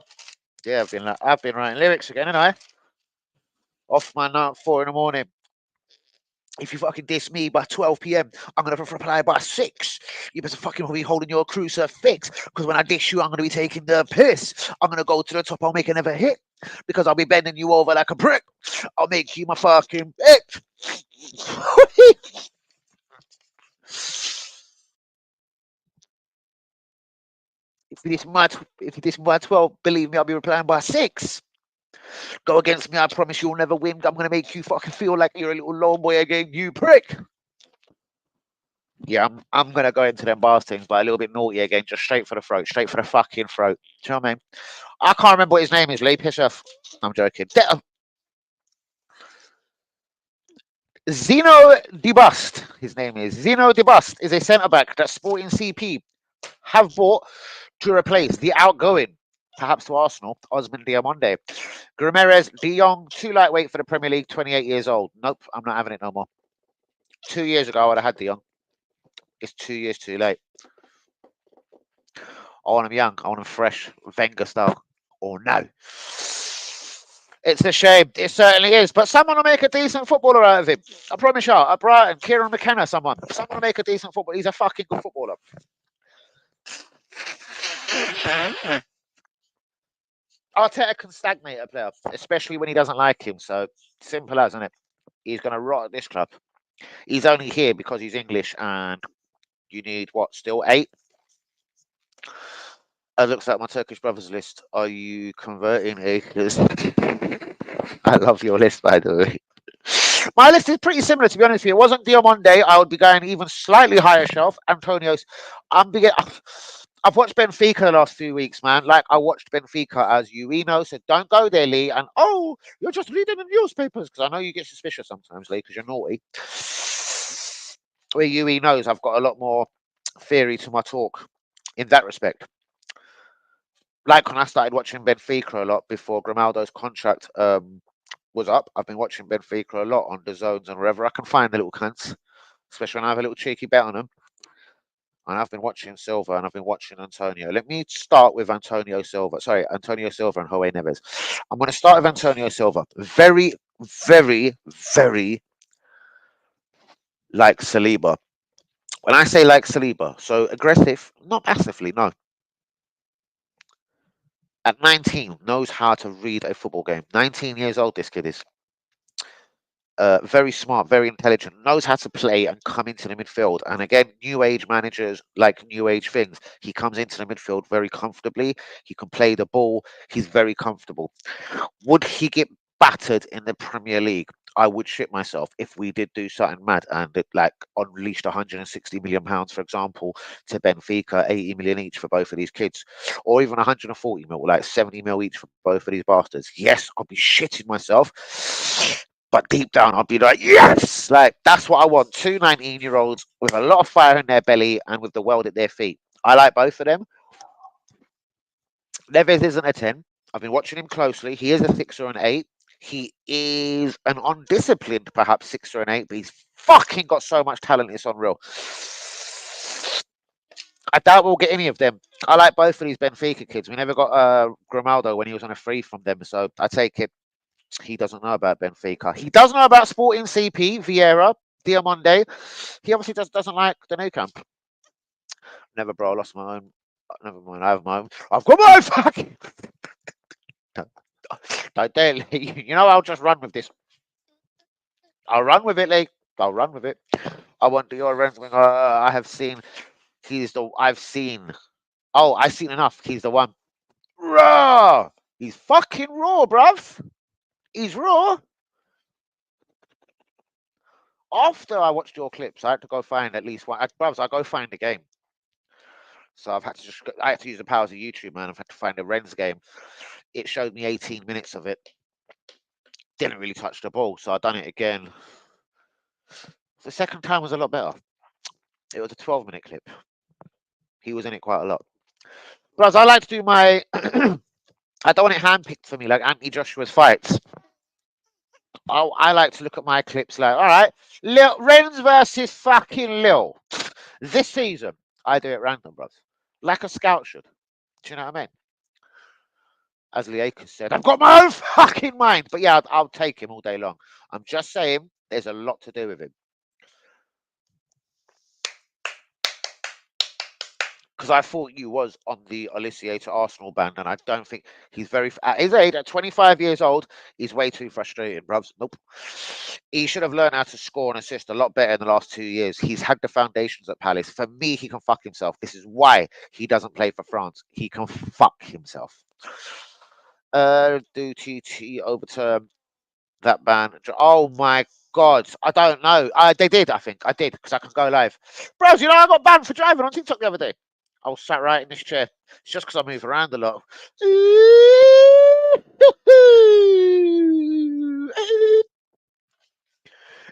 S1: Yeah, I've been writing lyrics again, and I off my nut at 4 in the morning. If you fucking diss me by 12 p.m., I'm gonna reply by 6. You better fucking be holding your cruiser fixed, because when I diss you, I'm gonna be taking the piss. I'm gonna go to the top. I'll make another hit because I'll be bending you over like a brick. I'll make you my fucking bitch. If you diss my 12, believe me, I'll be replying by 6. Go against me, I promise you'll never win. I'm gonna make you fucking feel like you're a little lone boy again, you prick. Yeah, I'm gonna go into them bars things, but a little bit naughty again, just straight for the throat, straight for the fucking throat. Do you know what I mean? I can't remember what his name is, Lee. Piss off. I'm joking. Zeno Debust, his name is. Zeno Debust is a centre back that Sporting CP have bought to replace the outgoing, perhaps to Arsenal, Osman Diamonde. Grimerez, De Jong, too lightweight for the Premier League, 28 years old. Nope, I'm not having it no more. 2 years ago, I would have had De Jong. It's 2 years too late. I want him young. I want him fresh, Wenger style. Oh no. It's a shame. It certainly is. But someone will make a decent footballer out of him. I promise you. At Brighton, Kieran McKenna, someone. Someone will make a decent footballer. He's a fucking good footballer. Arteta can stagnate a player, especially when he doesn't like him. So simple as, isn't it? He's going to rot at this club. He's only here because he's English, and you need what? Still 8. I looked at my Turkish brothers list. Are you converting acres? I love your list, by the way. My list is pretty similar, to be honest with you. It wasn't Diamonde. I would be going even slightly higher shelf. Antonio's. I've watched Benfica the last few weeks, man. Like, I watched Benfica, as you know, so don't go there, Lee. And, oh, you're just reading the newspapers, because I know you get suspicious sometimes, Lee, because you're naughty. Where UE knows I've got a lot more theory to my talk in that respect. Like when I started watching Benfica a lot before Grimaldo's contract was up, I've been watching Benfica a lot on the zones and wherever I can find the little cunts, especially when I have a little cheeky bet on them. And I've been watching Silva and I've been watching Antonio. Let me start with Antonio Silva. Sorry, Antonio Silva and Joe Neves. I'm going to start with Antonio Silva. Very, very, very like Saliba. When I say like Saliba, so aggressive, not passively, no. At 19, knows how to read a football game. 19 years old, this kid is. Very smart, very intelligent, knows how to play and come into the midfield. And again, new age managers like new age things. He comes into the midfield very comfortably. He can play the ball. He's very comfortable. Would he get battered in the Premier League? I would shit myself if we did do something mad and it like unleashed 160 million pounds, for example, to Benfica, 80 million each for both of these kids, or even 140 mil, like 70 mil each for both of these bastards. Yes, I'll be shitting myself. But deep down, I'll be like, yes! Like, that's what I want. Two 19-year-olds with a lot of fire in their belly and with the world at their feet. I like both of them. Neves isn't a 10. I've been watching him closely. He is a 6 or an 8. He is an undisciplined, perhaps 6 or an 8, but he's fucking got so much talent, it's unreal. I doubt we'll get any of them. I like both of these Benfica kids. We never got Grimaldo when he was on a free from them, so I take it he doesn't know about Benfica. He does know about Sporting CP, Vieira, Diamonde. He obviously doesn't like the new camp. Never, bro. I lost my own. Never mind. I have my own. I've got my own fucking. Don't dare, Lee. You know, I'll just run with this. I'll run with it, Lee. I'll run with it. I want the orange wing. I have seen. He's the. I've seen. Oh, I've seen enough. He's the one. Raw. He's fucking raw, bruv. He's raw. After I watched your clips, I had to go find at least one. Bruv, I go find the game. So I've had to I had to use the powers of YouTube, man. I've had to find a Rennes game. It showed me 18 minutes of it. didn't really touch the ball, so I done it again. The second time was a lot better. It was a 12-minute clip. He was in it quite a lot. But I like to do my. I don't want it handpicked for me like Anthony Joshua's fights. I like to look at my clips like, all right, Lil Renz versus fucking Lil. This season, I do it random, bros. Like a scout should. Do you know what I mean? As Lee Akers said, I've got my own fucking mind. But yeah, I'll take him all day long. I'm just saying, there's a lot to do with him. Because I thought you was on the Olivier to Arsenal band, and I don't think he's very. At his age, at 25 years old, he's way too frustrating, bruvs. Nope. He should have learned how to score and assist a lot better in the last 2 years. He's had the foundations at Palace. For me, he can fuck himself. This is why he doesn't play for France. He can fuck himself. Do TT overturn that ban? Oh my God, I don't know. They did, I think. I did, because I can go live. Bros, you know, I got banned for driving on TikTok the other day. I was sat right in this chair. It's just because I move around a lot.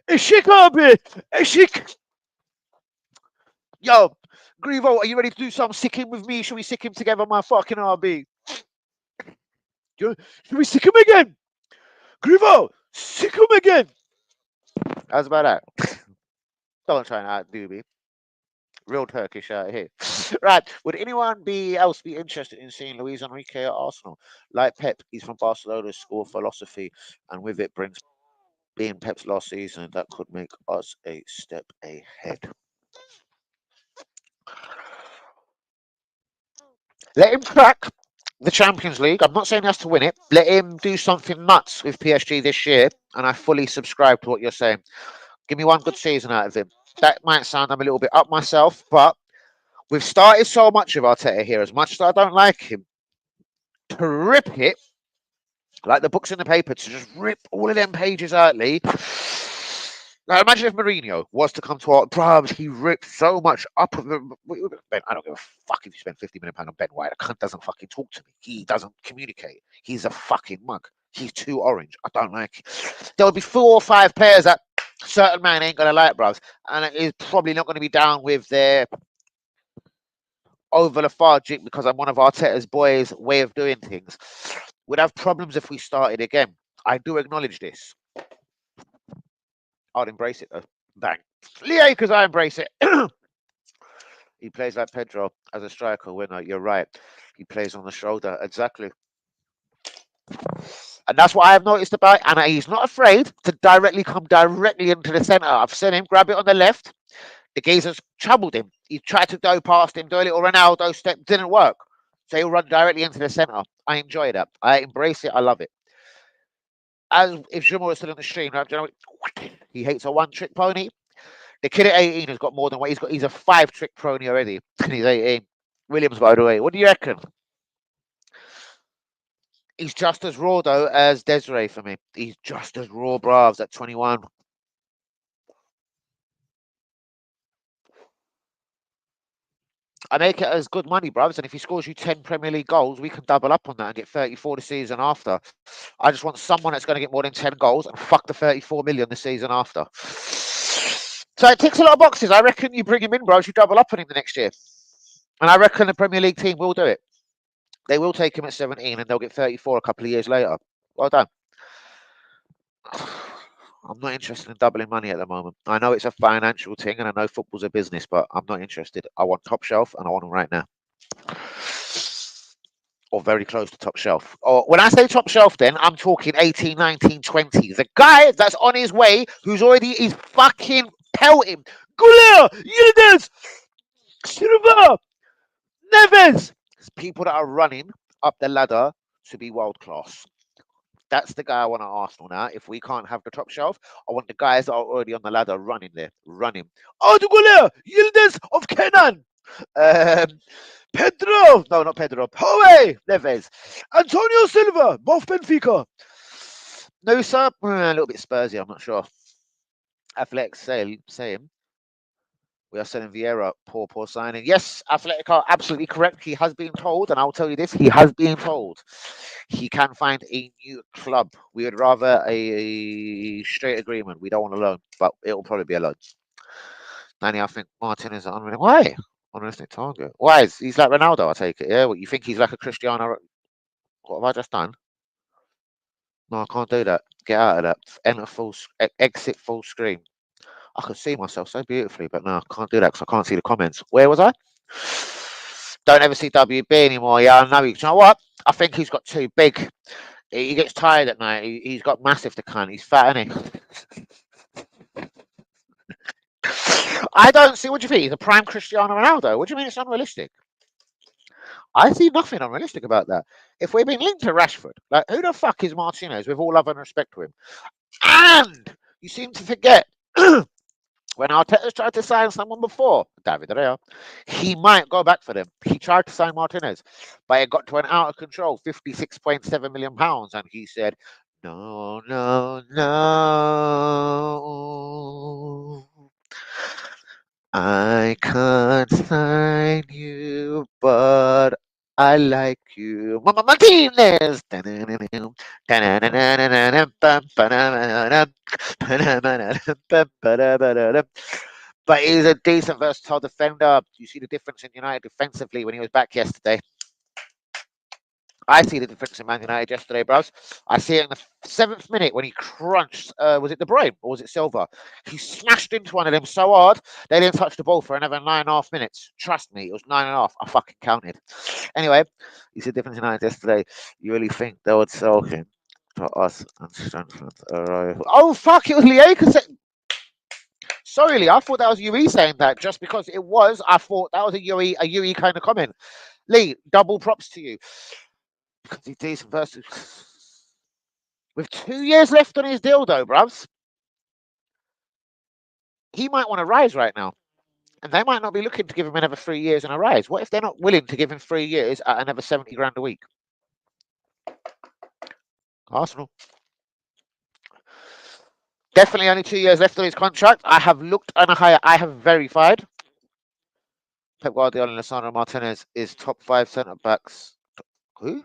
S1: Eşek abi. Eşek. Yo, Grievo, are you ready to do some sick him with me? Should we sick him together, my fucking RB? Should we sick him again? Grievo, sick him again. How's about that? Don't try and outdo me. Real Turkish out here. Right. Would anyone else be interested in seeing Luis Enrique at Arsenal? Like Pep, he's from Barcelona's school of philosophy, and with it brings being Pep's last season, that could make us a step ahead. Let him crack the Champions League. I'm not saying he has to win it. Let him do something nuts with PSG this year, and I fully subscribe to what you're saying. Give me one good season out of him. That might sound I'm a little bit up myself, but we've started so much of Arteta here. As much as I don't like him, to rip it like the books in the paper, to just rip all of them pages out, Lee. Now imagine if Mourinho was to come to our bruv, he ripped so much up of Ben. I don't give a fuck if you spend £50 million on Ben White. The cunt doesn't fucking talk to me. He doesn't communicate. He's a fucking mug. He's too orange. I don't like it. There would be 4 or 5 players that certain man ain't gonna like, bruv, and it is probably not gonna be down with their over lethargic because I'm one of Arteta's boys' way of doing things. We'd have problems if we started again. I do acknowledge this. I'd embrace it though. Bang. Leo, because I embrace it. He plays like Pedro as a striker winner. You're right. He plays on the shoulder. Exactly. And that's what I have noticed about. And he's not afraid to come directly into the centre. I've seen him grab it on the left. The geezer's troubled him. He tried to go past him, do a little Ronaldo step, didn't work. So he'll run directly into the centre. I enjoy that. I embrace it. I love it. As if Jumbo was still in the stream, he hates a one-trick pony. The kid at 18 has got more than what he's got. He's a 5-trick pony already. And he's 18. Williams, by the way. What do you reckon? He's just as raw, though, as Desiree for me. He's just as raw, bravs, at 21. I make it as good money, bros. And if he scores you 10 Premier League goals, we can double up on that and get 34 the season after. I just want someone that's going to get more than 10 goals and fuck the 34 million the season after. So it ticks a lot of boxes. I reckon you bring him in, bros, you double up on him the next year. And I reckon the Premier League team will do it. They will take him at 17 and they'll get 34 a couple of years later. Well done. I'm not interested in doubling money at the moment. I know it's a financial thing and I know football's a business, but I'm not interested. I want top shelf and I want them right now. Or very close to top shelf. Or when I say top shelf, then I'm talking 18, 19, 20. The guy that's on his way, who's already is fucking pelting. Gulea, Yildiz, Silva, Neves. People that are running up the ladder to be world class. That's the guy I want at Arsenal now. If we can't have the top shelf, I want the guys that are already on the ladder running there. Running. Oh, the Gulea, Yildiz of Kenan. Pedro, no, not Pedro. Howe, Neves, Antonio Silva, both Benfica. No, sir, a little bit Spursy, I'm not sure. Athletic, say him. We are selling Vieira. Poor signing. Yes, Athletic are absolutely correct. He has been told, and I'll tell you this: he has been told he can find a new club. We would rather a straight agreement. We don't want a loan, but it'll probably be a loan. Danny, I think Martin is unrealistic. Why? Unrealistic target. Why? He's like Ronaldo, I take it. Yeah. What, you think he's like a Cristiano? What have I just done? No, I can't do that. Get out of that. Enter exit full screen. I could see myself so beautifully, but no, I can't do that because I can't see the comments. Where was I? Don't ever see WB anymore. Yeah, I know. You know what? I think he's got too big. He gets tired at night. He's got massive to cunt. He's fat, isn't he? I don't see. What do you think? He's a prime Cristiano Ronaldo. What do you mean it's unrealistic? I see nothing unrealistic about that. If we're being linked to Rashford, like who the fuck is Martinez? With all love and respect to him, and you seem to forget when Arteta's tried to sign someone before, David Rea, he might go back for them. He tried to sign Martinez, but it got to an out of control £56.7 million, and he said, "No, no, no. I can't sign you, but I like you. Mama Martinez. But he's a decent, versatile defender. You see the difference in United defensively when he was back yesterday. I see the difference in Man United yesterday, bros. I see it in the 7th minute when he crunched. Was it De Bruyne or was it Silva? He smashed into one of them so hard they didn't touch the ball for another 9.5 minutes. Trust me, it was 9.5. I fucking counted. Anyway, you see the difference in United yesterday. You really think they would sell him for us and strengthen arrival? Oh fuck! It was Lieka. Sorry, Lee. I thought that was Yui saying that. Just because it was, I thought that was a Yui kind of comment. Lee, double props to you. Because he's decent versus. With 2 years left on his deal, though, bruvs, he might want to rise right now. And they might not be looking to give him another 3 years and a rise. What if they're not willing to give him 3 years at another 70 grand a week? Arsenal. Definitely only 2 years left on his contract. I have looked and I have verified. Pep Guardiola and Lisandro Martinez is top 5 centre backs. Who?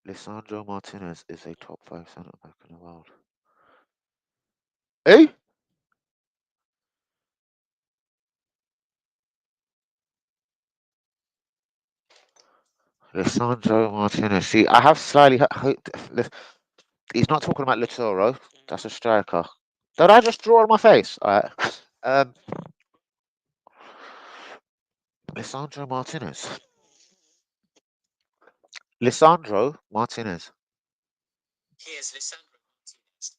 S1: Lisandro Martinez is a top 5 centre back in the world. Who? Lisandro Martinez. See, I have slightly hoped. He's not talking about Litoro. That's a striker. Did I just draw on my face? All right. Lisandro Martinez. Lisandro Martinez.
S2: Here's Lisandro Martinez.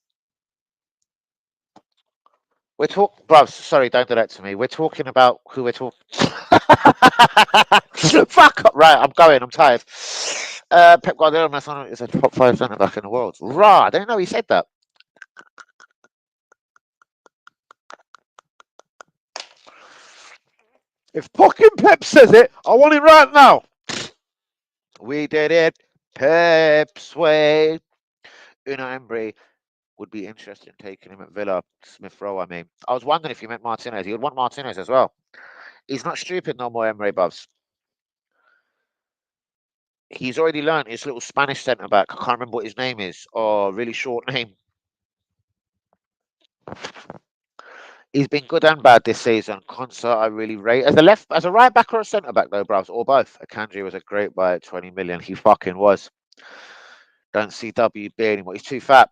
S1: We're talking, bruv. Sorry, don't do that to me. We're talking about who we're talking. Fuck up. Right, I'm going. I'm tired. Pep Guardiola is a top 5 centre back in the world. Rah, I didn't know he said that. If fucking Pep says it, I want it right now. We did it. Pep's way. Una Embry would be interested in taking him at Villa. Smith Rowe, I mean. I was wondering if you meant Martinez. He would want Martinez as well. He's not stupid no more, Embry Bubs. He's already learned his little Spanish centre back. I can't remember what his name is. Oh, really short name. He's been good and bad this season. Concert, I really rate. As a right back or a centre back though, bros, or both. Akanji was a great buy at 20 million. He fucking was. Don't see WB anymore. He's too fat.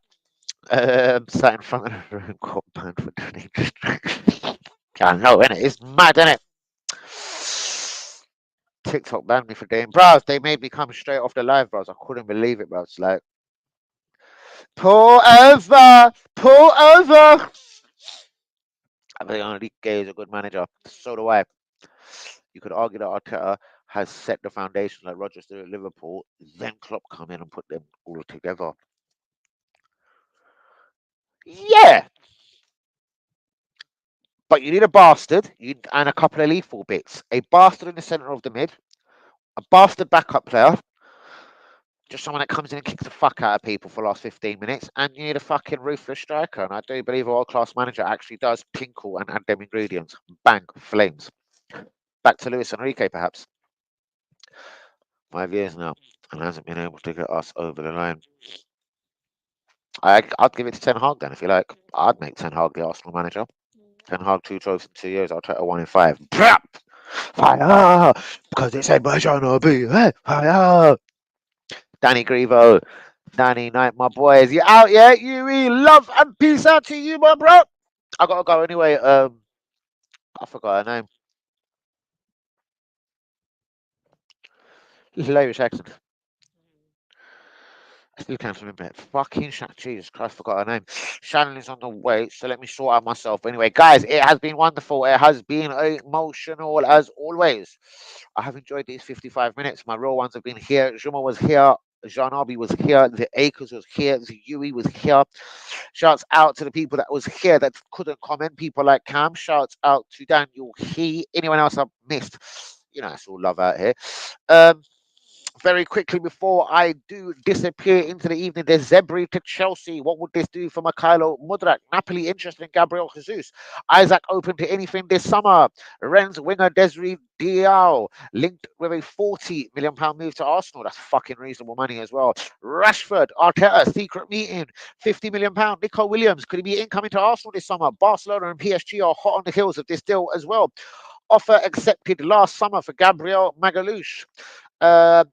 S1: Sat in front of the room, got banned for doing distractions. I know, innit? It's mad, innit? TikTok banned me for doing, bros. They made me come straight off the live, bros. I couldn't believe it, bros. Like, pull over, pull over. I think only Gay is a good manager. So do I. You could argue that Arteta has set the foundation like Rodgers did at Liverpool. Then Klopp come in and put them all together. Yeah, but you need a bastard and a couple of lethal bits. A bastard in the centre of the mid, a bastard backup player, Just someone that comes in and kicks the fuck out of people for the last 15 minutes, and you need a fucking ruthless striker. And I do believe a world class manager actually does tinkle and add them ingredients. Bang, flames. Back to Luis Enrique, perhaps. 5 years now, and hasn't been able to get us over the line. I'd give it to Ten Hag then, if you like. I'd make Ten Hag the Arsenal manager. Ten Hag 2 trophies in 2 years. I'll take a 1 in 5. Fire! Because they said my shall not be. Fire! Danny Grievo, Danny Knight, my boys, you out, yeah? You really love and peace out to you, my bro. I gotta go anyway. I forgot her name. Hilarious accent. I still can't remember it. Fucking Jesus Christ, forgot her name. Shannon is on the way, so let me sort out myself. But anyway, guys, it has been wonderful. It has been emotional as always. I have enjoyed these 55 minutes. My real ones have been here. Juma was here. Jean Arby was here. The Acres was here. The Yui was here. Shouts out to the people that was here that couldn't comment. People like Cam. Shouts out to Daniel He. Anyone else I've missed? You know, it's all love out here. Um, very quickly before I do disappear into the evening, there's Zebri to Chelsea. What would this do for Mikhailo Mudrak? Napoli interested in Gabriel Jesus. Isaac open to anything this summer. Rennes winger Desiree Diao linked with a £40 million move to Arsenal. That's fucking reasonable money as well. Rashford, Arteta, secret meeting, £50 million. Nico Williams, could he be incoming to Arsenal this summer? Barcelona and PSG are hot on the heels of this deal as well. Offer accepted last summer for Gabriel Magalhaes.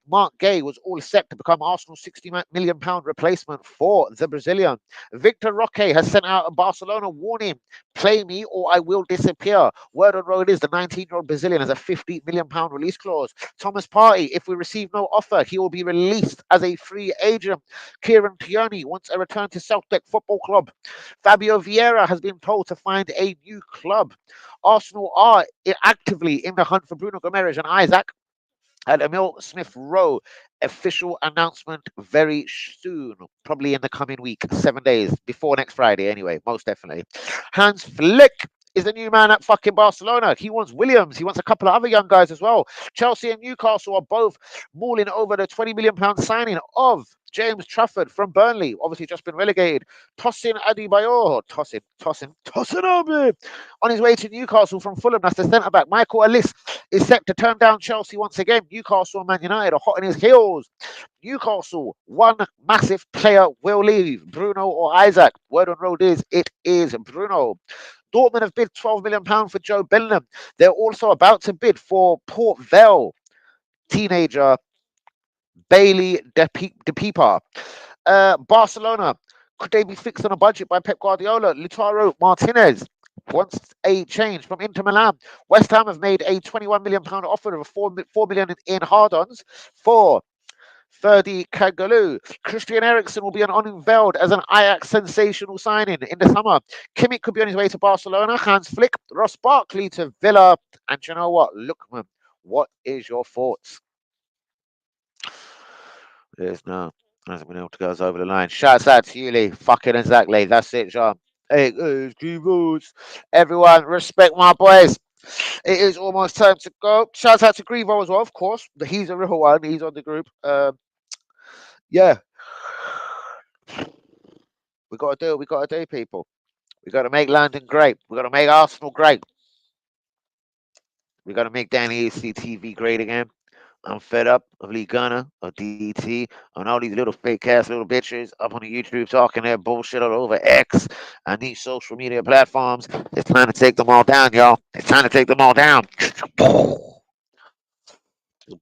S1: Mark Gay was all set to become Arsenal's £60 million replacement for the Brazilian. Victor Roque has sent out a Barcelona warning: play me or I will disappear. Word on road is the 19-year-old Brazilian has a £50 million release clause. Thomas Partey, if we receive no offer, he will be released as a free agent. Kieran Tierney wants a return to Celtic Football Club. Fabio Vieira has been told to find a new club. Arsenal are actively in the hunt for Bruno Gomes and Isaac at Emil Smith Rowe. Official announcement very soon, probably in the coming week, 7 days before next Friday, anyway, most definitely. Hans Flick is the new man at fucking Barcelona. He wants Williams. He wants a couple of other young guys as well. Chelsea and Newcastle are both mulling over the £20 million signing of James Trafford from Burnley, obviously just been relegated. Tosin Adebayor, Tosin Abe, on his way to Newcastle from Fulham. That's the centre back. Michael Ellis is set to turn down Chelsea once again. Newcastle and Man United are hot in his heels. Newcastle, one massive player will leave, Bruno or Isaac. Word on road is it is Bruno. Dortmund have bid £12 million for Joe Bellingham. They're also about to bid for Port Vale teenager Bailey De Pipa. Barcelona, could they be fixed on a budget by Pep Guardiola? Lautaro Martinez wants a change from Inter Milan. West Ham have made a £21 million offer of $4 million in hard-ons for Ferdi Kagalu. Christian Eriksen will be unveiled as an Ajax sensational signing in the summer. Kimmich could be on his way to Barcelona. Hans Flick, Ross Barkley to Villa. And you know what? Lookman, what is your thoughts? There's no. Hasn't been able to get us over the line. Shouts out to you, Lee. Fucking exactly. That's it, John. Hey, Grievo's. Everyone, respect my boys. It is almost time to go. Shouts out to Grievo as well, of course. He's a real one. He's on the group. Yeah. We got to do it. We got to do, people. We got to make London great. We got to make Arsenal great. We got to make Danny ACTV great again. I'm fed up of Lee Gunner, of DT, and all these little fake ass little bitches up on the YouTube talking their bullshit all over X and these social media platforms. It's time to take them all down, y'all. It's time to take them all down.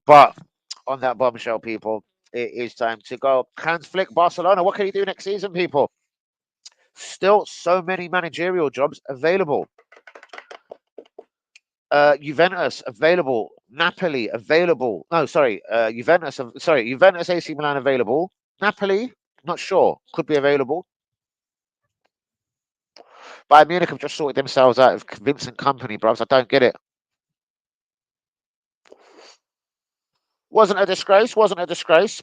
S1: But on that bombshell, people, it is time to go. Hans Flick, Barcelona. What can he do next season, people? Still so many managerial jobs available. Juventus available, Napoli available. No, sorry, Juventus AC Milan available. Napoli, not sure, could be available. Bayern Munich have just sorted themselves out of convincing company, bros. I don't get it. Wasn't a disgrace. Wasn't a disgrace.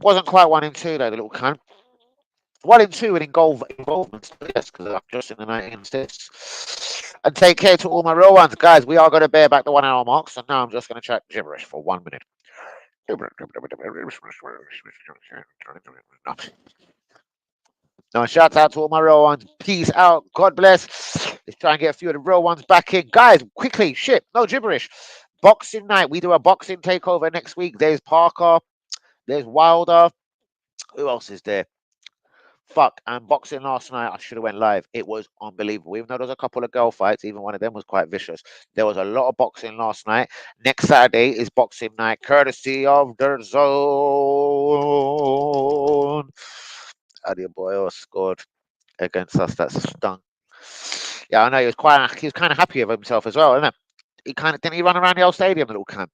S1: Wasn't quite 1 in 2 though. The little cunt. 1 in 2 in involvements. Yes, because I'm just in the 19 states. And take care to all my real ones. Guys, we are going to bear back the 1 hour mark. So now I'm just going to chat gibberish for 1 minute. Now, shout out to all my real ones. Peace out. God bless. Let's try and get a few of the real ones back in. Guys, quickly, shit, no gibberish. Boxing night. We do a boxing takeover next week. There's Parker. There's Wilder. Who else is there? Fuck. And boxing last night, I should have went live. It was unbelievable. Even though there was a couple of girl fights, even one of them was quite vicious. There was a lot of boxing last night. Next Saturday is boxing night, courtesy of the Zone. Adebayo scored against us. That's stung. Yeah, I know he was kind of happy with himself as well, isn't it? He kind of didn't he run around the old stadium, the little cunt.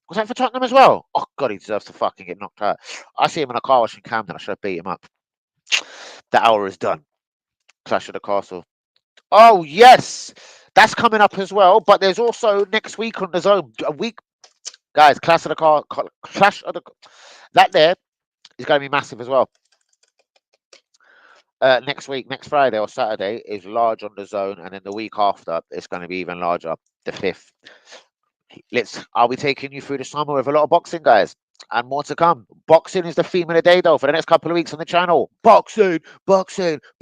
S1: Was that for Tottenham as well? Oh god, he deserves to fucking get knocked out. I see him in a car wash in Camden. I should have beat him up. The hour is done. Clash of the Castle. Oh yes, that's coming up as well. But there's also next week on the Zone a week, guys. Clash of the that there is going to be massive as well. Next week, next Friday or Saturday is large on the Zone, and then the week after it's going to be even larger. The 5th. I'll be taking you through the summer with a lot of boxing, guys, and more to come. Boxing is the theme of the day, though, for the next couple of weeks on the channel. Boxing, boxing.